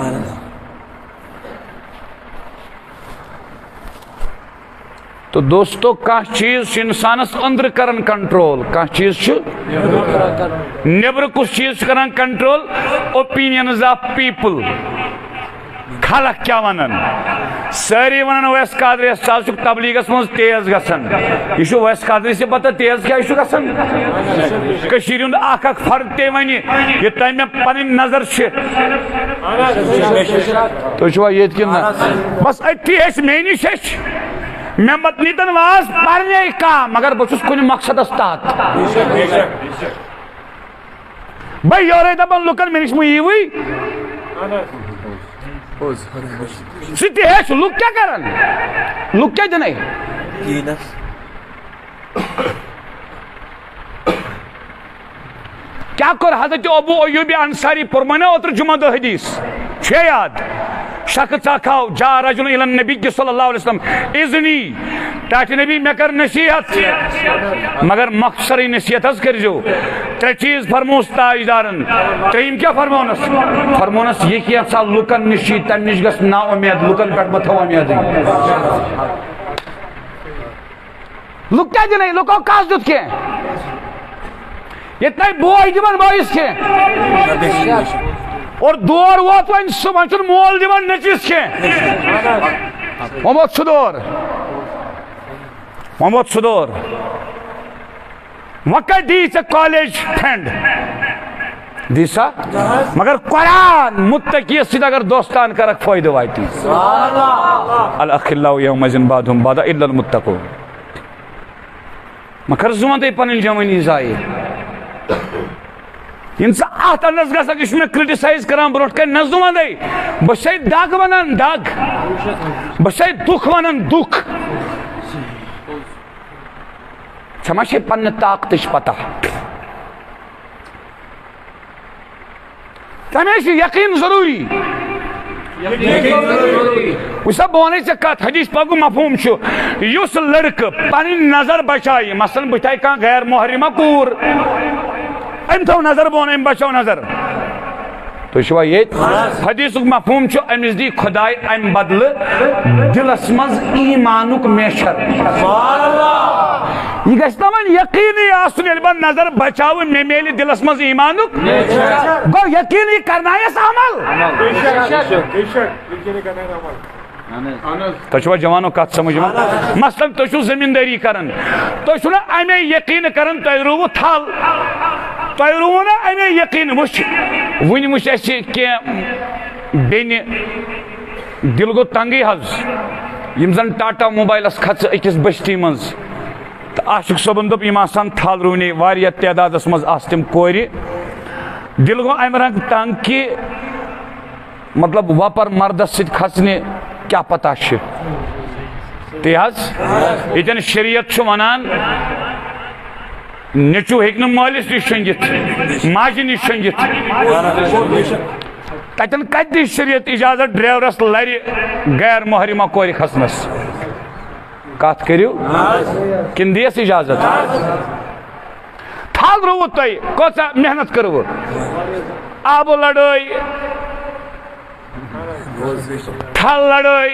تو دوستو کانٛہہ چیز انسانس اندر کرن کنٹرول کانٛہہ چیز نیبر کس چیز کران کنٹرول اوپینینز آف پیپل خلق کیا ونن ساری ونن ویس قادری استاد چھُ تبلیغس منٛز تیز گژھان یہ چھُ ویس قادری سے پتہ تیز کیا چھُ گژھان کٔشیٖرِ ہُنٛد اکھ فرد تے ونہِ یہ تۄہہِ مےٚ پنٕنۍ نظر چھِ تُہۍ چھُوا ییٚتہِ کِنہٕ نہ بس أتھی ٲسۍ مےٚ نِش ٲسۍ مےٚ مت نیٖتن واز پرنے کانٛہہ مگر بہٕ چھُس کُنہِ مقصدس تحت بہٕ یورے دپان لُکن مےٚ نِش مہٕ یِیوٕے سُہ تہِ ہیٚچھ لُکھ کیٛاہ کرن لُکھ کیٛاہ دِنَے کیا کر حضرت ابو ایوب انصاری پرمانا اوتر جمعہ دہ حدیث چھے یاد شخص آکھاو جا رجل الى النبی صلی اللہ علیہ وسلم اذنی تاچ نبی میں کر نصیحت مگر مخصری نصیحت از کر جو 3 چیز فرموس تاجدارن تریم کیا فرمونس فرمونس یہ کیا سا لکن نشی تم نش گس نا امید لکن پیٹ متھو امید لک کیا دنے لکو کاس دت کے اتنا بوئی دیوان بائیس کے اور دور وات وائن سمانچن مول دیوان نچیس کے محمد صدور وقت دیسا کالج فرینڈ دیسا مگر قرآن متقیت سید اگر دوستان کرک فائدہ وائیتی الاخلاء یوم ازن بعدهم بعد الا المتقون مگر زمان دے پنن جوانی زائی انسان آتا نز گا سکش میں کرٹیسائز کران بروٹ کر نزدو من دے بشای داغ ونن داغ بشای دکھ ونن دکھ چماشے پن طاقتش پتہ تمیشی یقین ضروری ویسا بوانے سے کہت حدیث پاکو مفہوم چھو یوس لڑک پانی نظر بچائی مثلا بچائی کان غیر محرمہ کور ام تو نظر بوانے ام بچاو نظر تو شوا یہ حدیث مفہوم چھو امس دی خدای ام بدل دلس مز ایمانک میشر یہ گھس نا وۄنۍ یقینی آسن ییٚلہِ بہٕ نظر بچاوٕ مےٚ میلہِ دلس مز ایمانک گوٚو یقینی کرنایس عمل تُہۍ چھُوا جوانو کتھ سمجھ یِوان مثلاً تُہۍ چھُو زمیٖندٲری کران تُہۍ چھُو نا امے یقین کران تۄہہِ روٗوٕ تھل تۄہہِ روٗوٕ نا امے یقین وٕچھ وٕنہِ وٕچھ اَسہِ کینٛہہ بیٚنہِ دل گوٚو تنگٕے حظ یِم زن ٹاٹا موبایلس کھژٕ أکِس بستی منٛز تہٕ عاشق صٲبن دوٚپ یِم آسان تھل روٗنی واریاہ تعدادس منٛز آسہٕ تِم کورِ دل گوٚو امہِ رنٛگہٕ تنگ کہِ مطلب وپر مردس سۭتۍ کھژنہِ کیا پتہ چھِ تی حظ ییٚتٮ۪ن شریعت چھُ ونان نیٚچوٗ ہیٚکہِ نہٕ مٲلِس نِش شۄنٛگِتھ ماجہِ نِش شۄنٛگِتھ تتٮ۪ن کتہِ دی شریعت اجازت ڈرایورس لرِ غیر محرمہ کورِ کھسنس کتھ کٔرِو کِنہٕ دِیس اجازت تھل روٗوٕ تۄہہِ کۭژاہ محنت کٔروٕ آبہٕ لڑٲے تھل لڑٲے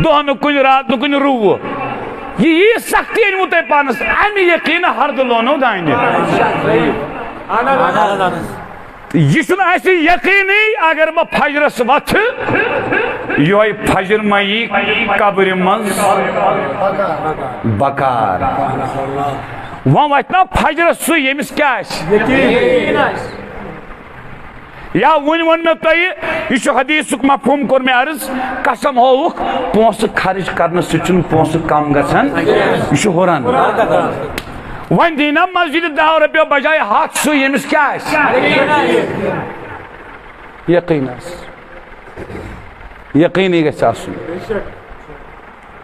دۄہ نہٕ کُنہِ رات نہٕ کُنہِ روٗوٕ یہ سختی أنمو تۄہہِ پانس امہِ یقیٖنہٕ ہردٕ لونو دانہِ یہ چھُنہٕ اَسہِ یقیٖنٕے اگر بہٕ فجرس وتھٕ یِہوٚے فجر ما یی قبرِ منٛز بکار وۄنۍ وتھِ نا فجرس سُہ ییٚمِس کیٛاہ آسہِ یا وۄنۍ ووٚن مےٚ تۄہہِ یہِ چھُ حدیثُک مفہوٗم کوٚر مےٚ عرض قسم ہووُکھ پونٛسہٕ خرٕچ کرنہٕ سۭتۍ چھُنہٕ پونٛسہٕ کم گژھان یہِ چھُ ہُران وۄنۍ دی نا مسجدِ 10 رۄپیو بجاے 100 سُہ ییٚمِس کیٛاہ آسہِ یقیٖن آسہِ یقیٖنی گژھِ آسُن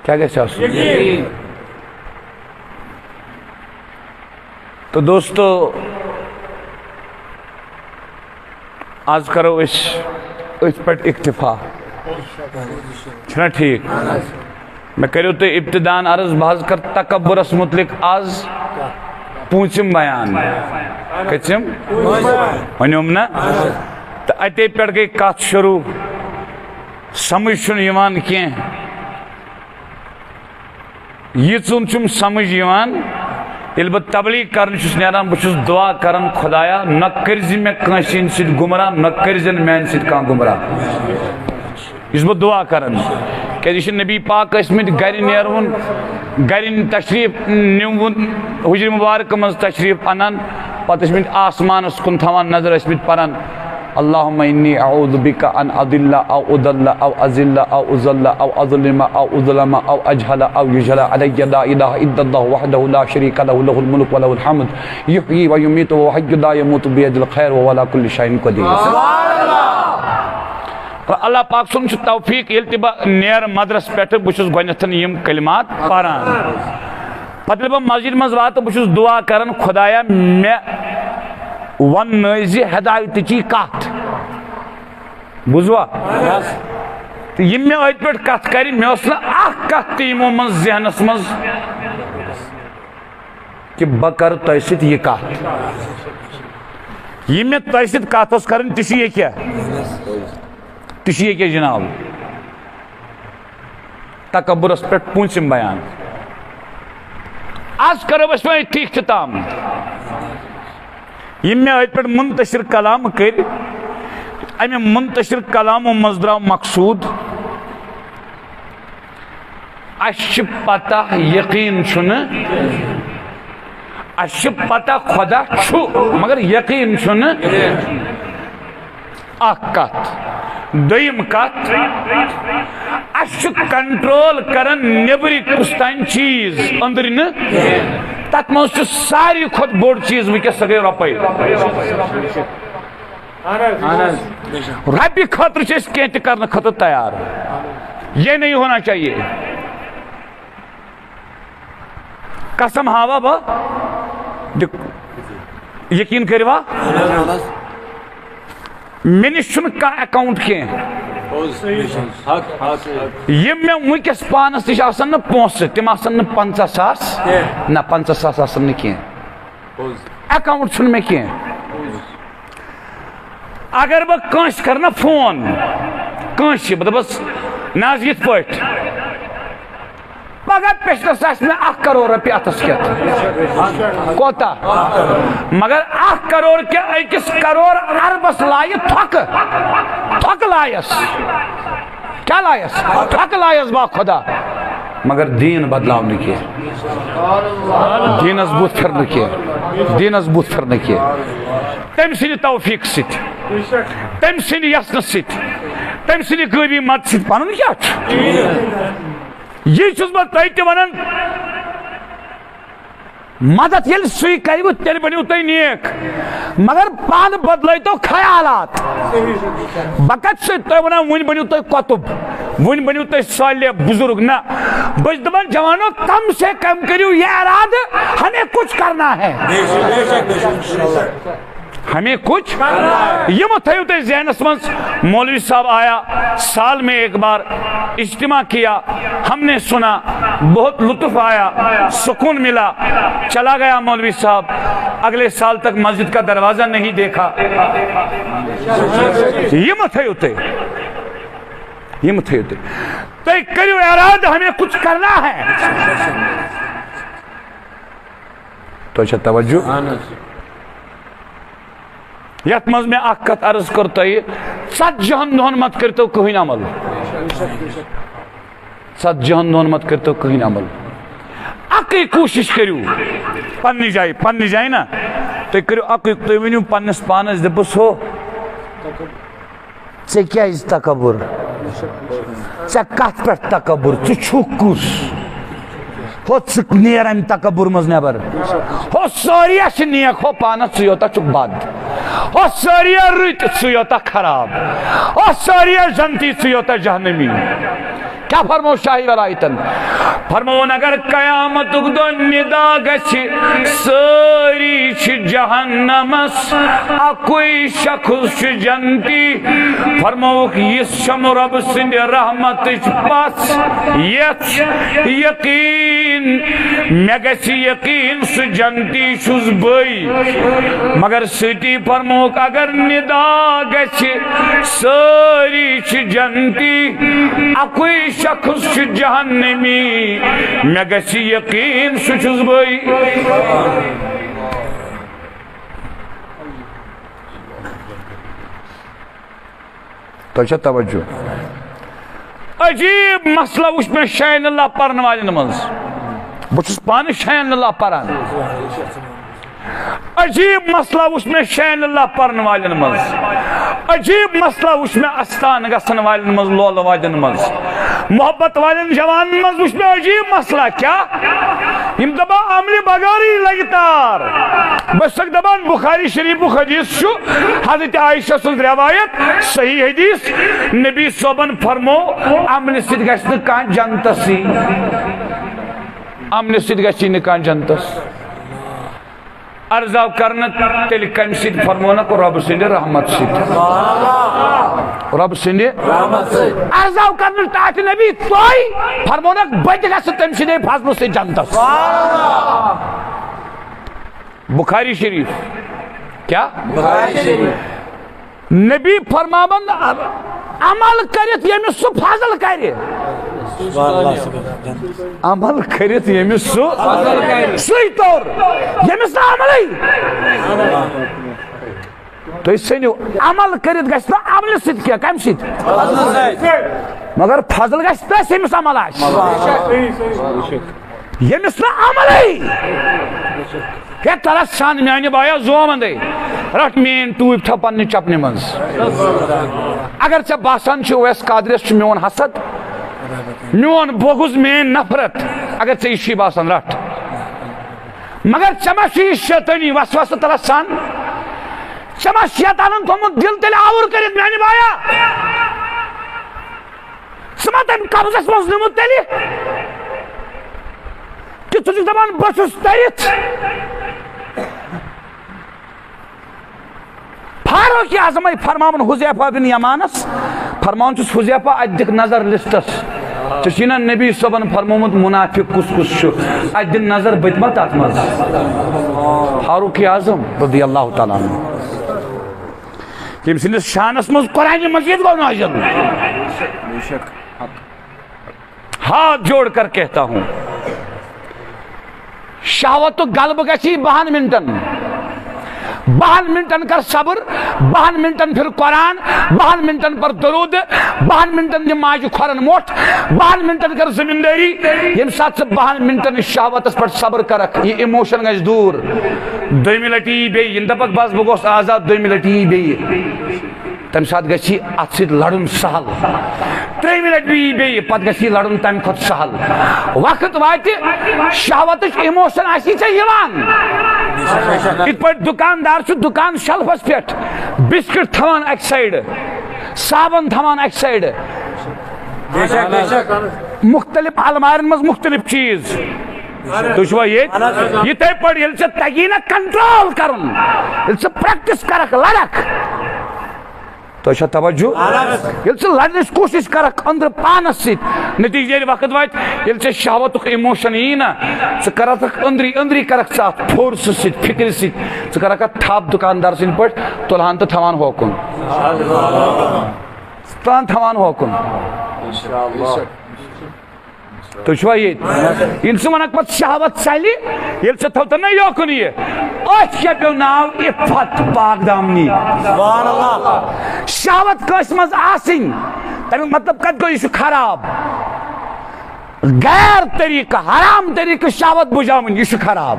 کیٛاہ گژھِ آسُن تو دوستو آج کرو اس پہ اکتفا چھنا ٹھیک میں کرو تو ابتدان عرض بحث کر تکبرس متعلق آز پونچم بیان کچم ونیوم نا تو اتے پہ گئی کات شروع سمجھ چھن یوان کیں یہ چون چھم سمجھ یوان یل بہ تبلیغ کرن چھس نیران بہ چھس دعا کران خدایا نہ کرزِ مے کانٛسہِ سۭتۍ گمراہ نہ کرزن میانہِ سۭتۍ کانٛہہ گمراہ یُس بہ دعا کران کیازِ یہ چھِ نبی پاک ٲسمٕتۍ گرِ نیرون گرِ تشریف نِوُن حجر مبارک منٛز تشریف انان پتہٕ ٲسمٕتۍ آسمانس کُن تھاوان نظر ٲسمٕتۍ پران اللہم انی اعوذ بک ان اضل او اضل او ازل او ازل او اظلم او اظلم او اجهل او يجهل علي لا اله الا الله وحده لا شريك له له الملك وله الحمد يحيي ويميت وهو حي لا يموت بيد الخير وهو على كل شيء قدير اللہ پاک سن چھ توفیق ییٚلہِ تہِ بہٕ نیرٕ مدرس پٮ۪ٹھٕ بہٕ چھُس گۄڈنٮ۪تھ یِم کلمات پران پتہٕ ییٚلہِ بہٕ مسجد منٛز واتہٕ بہٕ چھُس دعا کران خدایا مےٚ وننٲیزِ ہدایتٕچی کتھ بوٗزوا تہٕ یِم مےٚ أتھۍ پٮ۪ٹھ کتھ کرِ مےٚ اوس نہٕ اکھ کتھ تہِ یِمو منٛز ذہنس منٛز کہِ بہٕ کرٕ تۄہہِ سۭتۍ یہِ کتھ یہِ مےٚ تۄہہِ سۭتۍ کتھ ٲس کرٕنۍ تہِ چھُ یہِ کیٛاہ تہِ چھُ یہِ کیٛاہ جناب تکبرس پٮ۪ٹھ پوٗنٛژِم بیان آز کرو أسۍ وۄنۍ أتھی اختتام یم مےٚ أتھۍ پٮ۪ٹھ منتشر کلام کٔرۍ امہِ منتشر کلامو منٛز درٛاو مقصوٗد اَسہِ چھِ پتہ یقیٖن چھُنہٕ اَسہِ چھِ پتہ خۄدا چھُ مگر یقیٖن چھُنہٕ اکھ کتھ دوٚیِم کتھ اَسہِ چھُ کنٹرول کران نیٚبرٕ کُس تانۍ چیٖز أنٛدرٕ نہٕ تتھ منٛز چھُ ساروی کھۄتہٕ بوٚڑ چیٖز وٕنکٮ۪س سۄ گٔے رۄپے رۄپیہِ خٲطرٕ چھِ أسۍ کینٛہہ تہِ کرنہٕ خٲطرٕ تیار یہ نہیں ہونا چاہیے قسم ہاوا بہ یقین کٔروا مےٚ نِش چھُنہٕ کانٛہہ اکاؤنٹ کینٛہہ یِم مےٚ وٕنکٮ۪س پانس نِش آسن نہٕ پونٛسہٕ تِم آسن نہٕ 50,000 نہ 50,000 آسن نہٕ کینٛہہ اکاؤنٹ چھُنہٕ مےٚ کینٛہہ اگر بہ کانس کرنا فون کانس بس ناز یت پٹ پگہ پیشنس آس میں 1 کروڑ رۄپیہِ اتس کیت کوتا مگر 1 کروڑ کے 1 کروڑ اربس لائے تھک لائس کیا لائس تھک لائس با خدا مگر دین بدلاو نہ کی دینس بوت پھرن کی دینس بوت پھرن کی تم سن توفیق ست تم سن یسن ست تم سن غیبی مت ست پنن کیا یہ چھس بہ تہ تہ ونان مدد یل سی کرو تیل بنو تھی نیک مگر پان بدل تو خیالات بکت سے تھی ونان ون بنو تھی قطب ون بنو تھی صالح بزرگ نہ بس دپان جوانوں کم سے کم کرو یہ اراد ہمیں کچھ کرنا ہے ہمیں کچھ یہ تھیو تھی ذہنس من مولوی صاحب آیا سال میں 1 بار اجتماع کیا ہم نے سنا بہت لطف آیا سکون ملا چلا گیا مولوی صاحب اگلے سال تک مسجد کا دروازہ نہیں دیکھا یہ تھیو تھی تو کریو اراد ہمیں کچھ کرنا ہے تو اچھا توجہ یت مز میں اخ کت عرض کر تھی 40 دہن مت کرتو کہین عمل 40 دہن مت کرتو کہین عمل اکی کوشش کرو پنی جائے نا تو کرو اکی تو ونیو پنس پانس دپس ہو ژے کیازِ تکبر ژے کتھ پٮ۪ٹھ تکبر ژٕ چھُکھ کُس ہو ژٕ نیر امہِ تکبر منٛز نٮ۪بر ہو سٲری چھِ نیک ہو پانس ژٕ یوتاہ چھُکھ بد ہو سٲری رٕتۍ ژٕ یوتاہ خراب ہو سٲری جنتی ژٕ یوتاہ جہنمی کیا فرمو شاہی ولایتن فرمون اگر قیامت دو ندا گچھ ساری چھ جہنمس اکوئی شخص چھ جنتی فرموک یس شم رب سند رحمت پاس یقین میں گچھ یقین سو جنتی شز بئی مگر سٹی فرموک اگر ندا گچھ ساری چھ جنتی اکوئی شخص چھ جہنمی میں گسی یقین سچز بھئی تو اچھا توجہ عجیب مسئلہ اس میں شاین اللہ پرن والن منز بچس پانی شاین اللہ پرن عجیب مسئلہ اس میں شین اللہ پرن والن منز عجیب مسئلہ اس میں استان گسن والن منز لول والن منز محبت والن جوان منز اس میں عجیب مسئلہ کیا یم دبا عملی بغاری لگتار بس تک دبان بخاری شریف حدیث شو حضرت عائشہ سن روایت صحیح حدیث نبی صوبن فرمو عملی سید گشن کان جنتسی عملی سید گشن کان جنتس ارزاو کرنا تیلی کم سید فرمونا کو رب سندی رحمت سید رب سندی رحمت سید ارزاو کرنا تاعت نبی توئی فرمونا بچ گا ستم سندی فاضل سے جنتس بخاری شریف کیا بخاری شریف نبی فرمابند عمل کرت یمی سو فاضل کری عمل کرت یمس سو سی طور یمس نا عملی تو اس سے نیو عمل کرت گشت عمل سید کیا کم سید مگر فضل گشت یمس عمل آش یمس نا عملی کہ ترس شان میانی بایا زومن دے رٹ مین ٹوب تھا پنی چپنی منز اگر چا باسان چھو ویس قادریس چھو میون حسد میون بغض مین نفرت اگر چا ایشی باسان رٹ مگر چما شی شیطانی وسوسہ ترسان چما شیطانن تو من دل تل آور کرت میانی بایا سما تم قبضس منز نمود تلی کہ تجھے زمان بسوس تریت فاروق اعظم فرماون حذیفہ بن یمانس فرمان چھس حذیفہ ادک نظر لسٹس چشینا نبی صبن فرمومت منافق کس کس شو ادن نظر بتمت اتمز فاروق اعظم رضی اللہ تعالیٰ عنہ تم سندس شانس مز قرآن مجید گو نازل. ہاتھ جوڑ کر کہتا ہوں شہوت تو غلب گژھی 12 منٹن. 12 منٹن کر صبر, 12 منٹن پھر قرآن, 12 منٹن پر درود, 12 منٹن دے ماجہ کھورن موٹ, 12 منٹن کر زمینداری. یم سات سے 12 منٹن شہوت پر صبر کرک یہ ایموشن گژھِ دور. دویمہِ لٹہِ یی بیٚیہِ ین دپک بس بہ گوس آزاد, دویمہِ لٹہِ یی بیٚیہِ تمہ سات گژھِ اتھ سۭتۍ لڑُن سہل. ترٛیٚیمہِ لٹہِ یی بیٚیہِ پتہٕ گژھِ یہِ لڑُن تمہِ کھۄتہٕ سہل. وقت واتہِ شہوتٕچ ایموشن آسی ژےٚ یِوان. یِتھ پٲٹھۍ دُکاندار چھُ دُکان شلفس پٮ۪ٹھ بسکٹ تھاوان اکہِ سایڈٕ, صابن تھاوان اکہِ سایڈٕ, مختلف المارین منٛز مختلف چیٖز. تُہۍ چھُوا ییٚتہِ یِتھے پٲٹھۍ ییٚلہِ ژےٚ تگی نا کنٹرول کرُن, ییٚلہِ ژٕ پریکٹس کرکھ لڑکھ, تۄہہِ چھا توجہ, ییٚلہِ ژٕ لڑنٕچ کوٗشش کرکھ أنٛدرٕ پانس سۭتۍ, نتیجہ ییٚلہِ وقت واتہِ ییٚلہِ ژےٚ شہوتُک ایموشن یی نا, ژٕ کرکھ أنٛدری أنٛدری کرکھ ژٕ اتھ فورسہٕ سۭتۍ فکرِ سۭتۍ, ژٕ کرکھ اتھ تھپ دُکاندار سٕنٛدۍ پٲٹھۍ تُلہان تہٕ تھاوان ہوکُن, تُلان تھاوان ہوکُن. تُہۍ چھُوا ییٚتہِ ییٚلہِ ژٕ ونکھ پتہٕ شہوت ژلہِ, ییٚلہِ ژےٚ تھوٚوتھ نا یوکُن یہِ, أتھۍ کیٛاہ پیوٚو ناو عفت پاک دامنی. شہوت کٲنٛسہِ منٛز آسٕنۍ تمیُک مطلب کتھ گوٚو, یہِ چھُ خراب. غیر طریقہٕ حرام طریقہٕ شہوت بُجاوٕنۍ, یہِ چھُ خراب.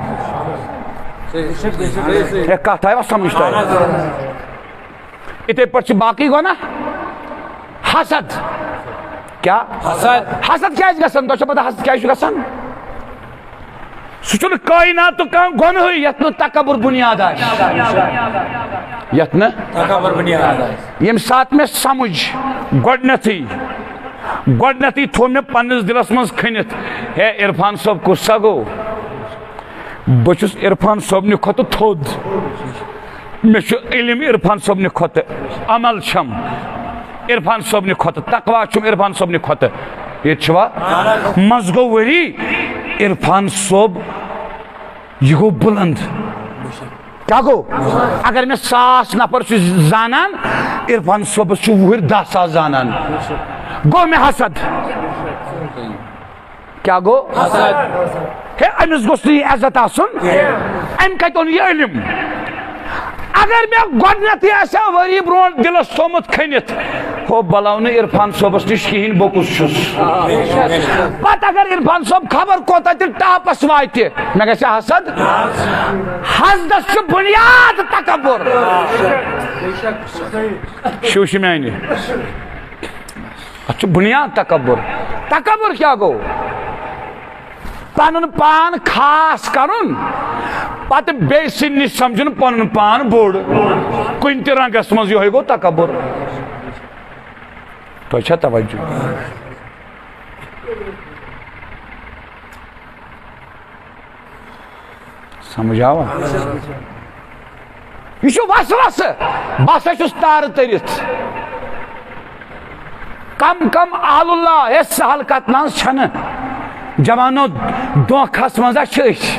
ہے کتھ آیوا سمجھ تۄہہِ؟ اِتھے پٲٹھۍ چھُ باقٕے گوٚو نا حسد. کیا حسد کیٛازِ گژھان؟ تۄہہِ چھو پتہ حسد کیٛازِ چھُ گژھان؟ سُہ چھُنہٕ کائناتُک کانٛہہ گۄنہٕے یتھ نہٕ تکبر بُنیاد آسہِ, یتھ نہٕ تکبر بُنیاد آسہِ. ییٚمہِ ساتہٕ مےٚ سمجھ گۄڈنیتھٕے تھوٚو مےٚ پننِس دلس منٛز کھٔنِتھ, ہے عرفان صٲب کُس سا گوٚو, بہٕ چھُس عرفان صٲبنہِ کھۄتہٕ تھوٚد, مےٚ چھُ علم عرفان صٲبنہِ کھۄتہٕ, عمل چھم عرفان صٲبنہِ کھۄتہٕ, تقوا چھُم عرفان صٲبنہِ کھۄتہٕ. ییٚتہِ چھُوا منٛزٕ گوٚو ؤری عرفان صٲب یہِ گوٚو بُلند. کیٛاہ گوٚو؟ اگر مےٚ 1000 نفر چھُ زانان, عرفان صٲبس چھُ وُہٕرۍ 10,000 زانان. گوٚو مےٚ حسد. کیٛاہ گوٚو؟ ہے أمِس گوٚژھ نہٕ یہِ عزت آسُن, أمۍ کتہِ اوٚن یہِ علم. اگر مےٚ گۄڈنیتھٕے آسہِ ہا ؤری برونٛٹھ دلس تھوٚومُت کھٔنِتھ, ہو بلاو نہٕ عرفان صٲبس نِش کِہیٖنۍ, بہٕ کُس چھُس. پتہٕ اگر عرفان صٲب خبر کوتاہ تہِ ٹاپس واتہِ, مےٚ گژھِ حسد. حسدس چھُ بُنیاد تکبر. شوٗشہِ میانہِ, اتھ چھُ بُنیاد تکبر. تکبر کیٛاہ گوٚو؟ پنُن پان خاص کرُن, پتہٕ بیٚیہِ سٕنٛدِ نِش سمجھُن پنُن پان بوٚڑ, کُنہِ تہِ رنگس منٛز, یِہوے گوٚو تکبر. تۄہہِ چھا توجہ؟ سمجھ آوا؟ یہ چھُ وسوسہٕ, بہٕ ہسا چھُس تارٕ تٔرِتھ. کم کم اہل اللہ, ہے سہل کتھ نہ چھنہٕ, جوانو دھوکھس منٛز چھِ أسۍ,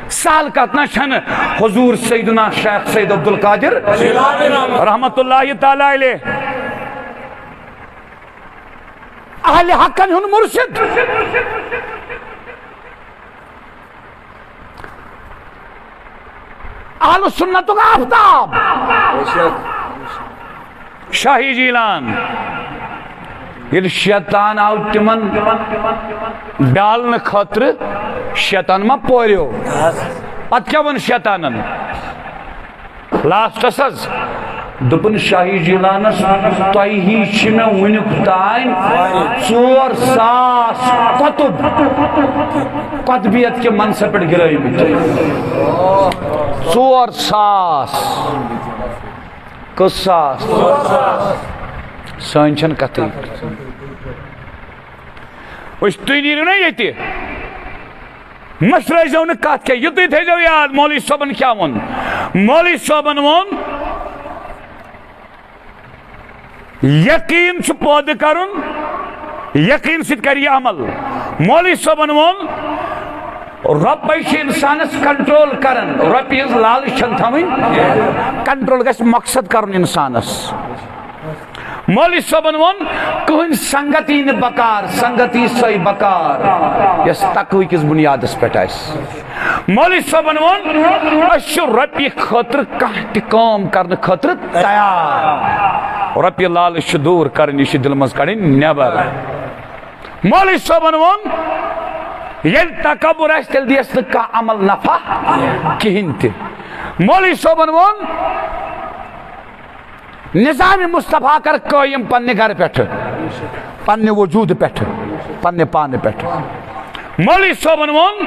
سہل کتھ نہ چھنہٕ. حضور سیدنا شیخ سید عبدالقادر رحمت اللہ تعالیٰ علیہ اہل حقن ہُنٛد مرشد, اہل سنتُک آفتاب, شاہی جیلان. ییٚلہِ شیطان آو تِمن بیالنہٕ خٲطرٕ, شیطان ما پوریو, پتہٕ کیٛاہ ووٚن شیطانن لاسٹس حظ, دوٚپُن شاہی جیلانس تۄہہِ ہی چھِ مےٚ وُنیُک تانۍ 4000 قطبیت کہِ منصب پٮ۪ٹھ گِرٲومٕتۍ. 4000 کٔژ ساس؟ سٲنۍ چھنہٕ کتھٕے. تُہۍ نیٖرِو نا ییٚتہِ, مٔشرٲیزیو نہٕ کتھ کینٛہہ, یُتُے تھٲیزیو یاد مولوی صٲبن کیٛاہ ووٚن. مولوی صٲبن ووٚن یقیٖن چھُ پٲدٕ کرُن, یقیٖن سۭتۍ کرِ یہِ عمل. مولوی صٲبن ووٚن رۄپے چھِ اِنسانس کنٹرول کران رۄپیہِ ہٕنٛز لالچ چھنہٕ تھاوٕنۍ کنٹرول گژھِ مقصد کرُن اِنسانس مولوی صٲبن ووٚن کٕہٕنۍ سنگت یی نہٕ بکار سنگت یی سۄے بکار یۄس تقوی کِس بُنیادس پٮ۪ٹھ آسہِ مولوی صٲبن ووٚن أسۍ چھِ رۄپیہِ خٲطرٕ کانٛہہ تہِ کٲم کرنہٕ خٲطرٕ تیار رۄپیہِ لالچ چھِ دوٗر کرٕنۍ یہِ چھِ دِلہٕ منٛز کڑٕنۍ نٮ۪بر مولوی صٲبن ووٚن ییٚلہِ تکبر آسہِ تیٚلہِ دِیس نہٕ کانٛہہ عمل نفع کِہیٖنۍ تہِ مولوی صٲبن ووٚن نظام مصطفیٰ کر قٲیِم پننہِ گرٕ پٮ۪ٹھٕ پننہِ وجوٗدٕ پٮ۪ٹھٕ پننہِ پانہٕ پٮ۪ٹھٕ مولوی صٲبن ووٚن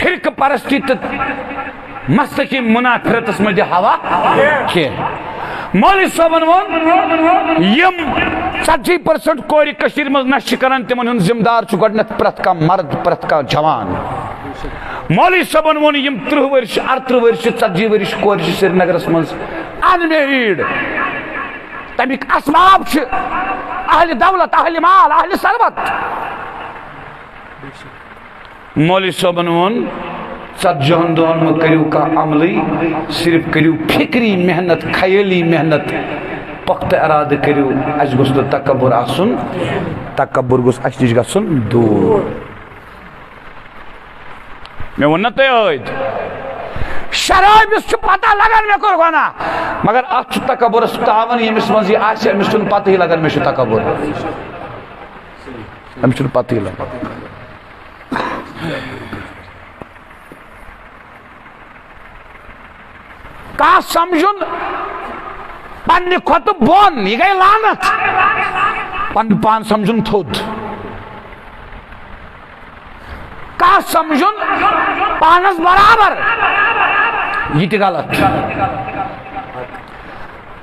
فرقہٕ پرستی تہٕ مستقی منافرتس منٛز دِ ہوا کینٛہہ مولوی صٲبن ووٚن یِم 40% کورِ کٔشیٖرِ منٛز نشہٕ چھِ کران تِمن ہُنٛد ذمہٕ دار چھُ گۄڈٕنٮ۪تھ پرٛٮ۪تھ کانٛہہ مرد پرٛٮ۪تھ کانٛہہ جوان مولوی صٲبن ووٚن یِم 30 ؤری چھِ 38 ؤری چھِ 40 ؤری چھِ کورِ چھِ سرینگرس منٛز ان میریٖڈ تمیُک اسباب چھِ اہلِ دولت اہلِ مال اہلِ ثروت مولوی صٲبن ووٚن 40 دۄہن مہ کٔرِو کانٛہہ عملٕے صرف کٔرِو فکری محنت خیٲلی محنت پختہٕ ارادٕ کٔرِو اسہِ گوٚژھ نہٕ تکبر آسُن تکبر گوٚژھ اسہِ نِش گژھُن دوٗر مےٚ ووٚن نا تۄہہِ ٲدۍ شرٲبِس چھُ پتہ لگان مےٚ کوٚر گۄناہ مگر اتھ چھُ تکبرس تاوان ییٚمِس منٛز یہِ آسہِ أمِس چھُنہٕ پتہٕے لگان مےٚ چھُ تکبر أمِس چھُنہٕ پتہٕے لگان کانٛہہ سمجھُن پننہِ کھۄتہٕ بۄن یہِ گٔے لعنت پنُن پان سمجھُن تھوٚد کانٛہہ سمجھُن پانس برابر یہ تہِ غلط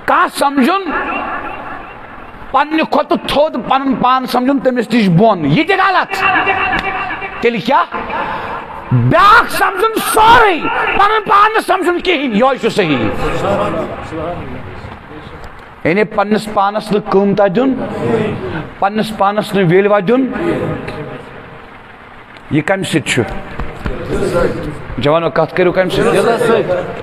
کانٛہہ سمجھُن پننہِ کھۄتہٕ تھوٚد پنُن پان سمجھُن تٔمِس نِش بۄن یہ تہِ غلط تیٚلہِ کیٛاہ بیٛاکھ سمجھُن سورُے پنُن پان نہٕ سمجھُن کِہیٖنۍ یہوے چھُ صحیح یعنی پننس پانس نہٕ قۭمتھا دیُن پننس پانس نہٕ ویلوا دیُن یہ کمہِ سۭتۍ چھُ جوانو کتھ کٔرِو کمہِ سۭتۍ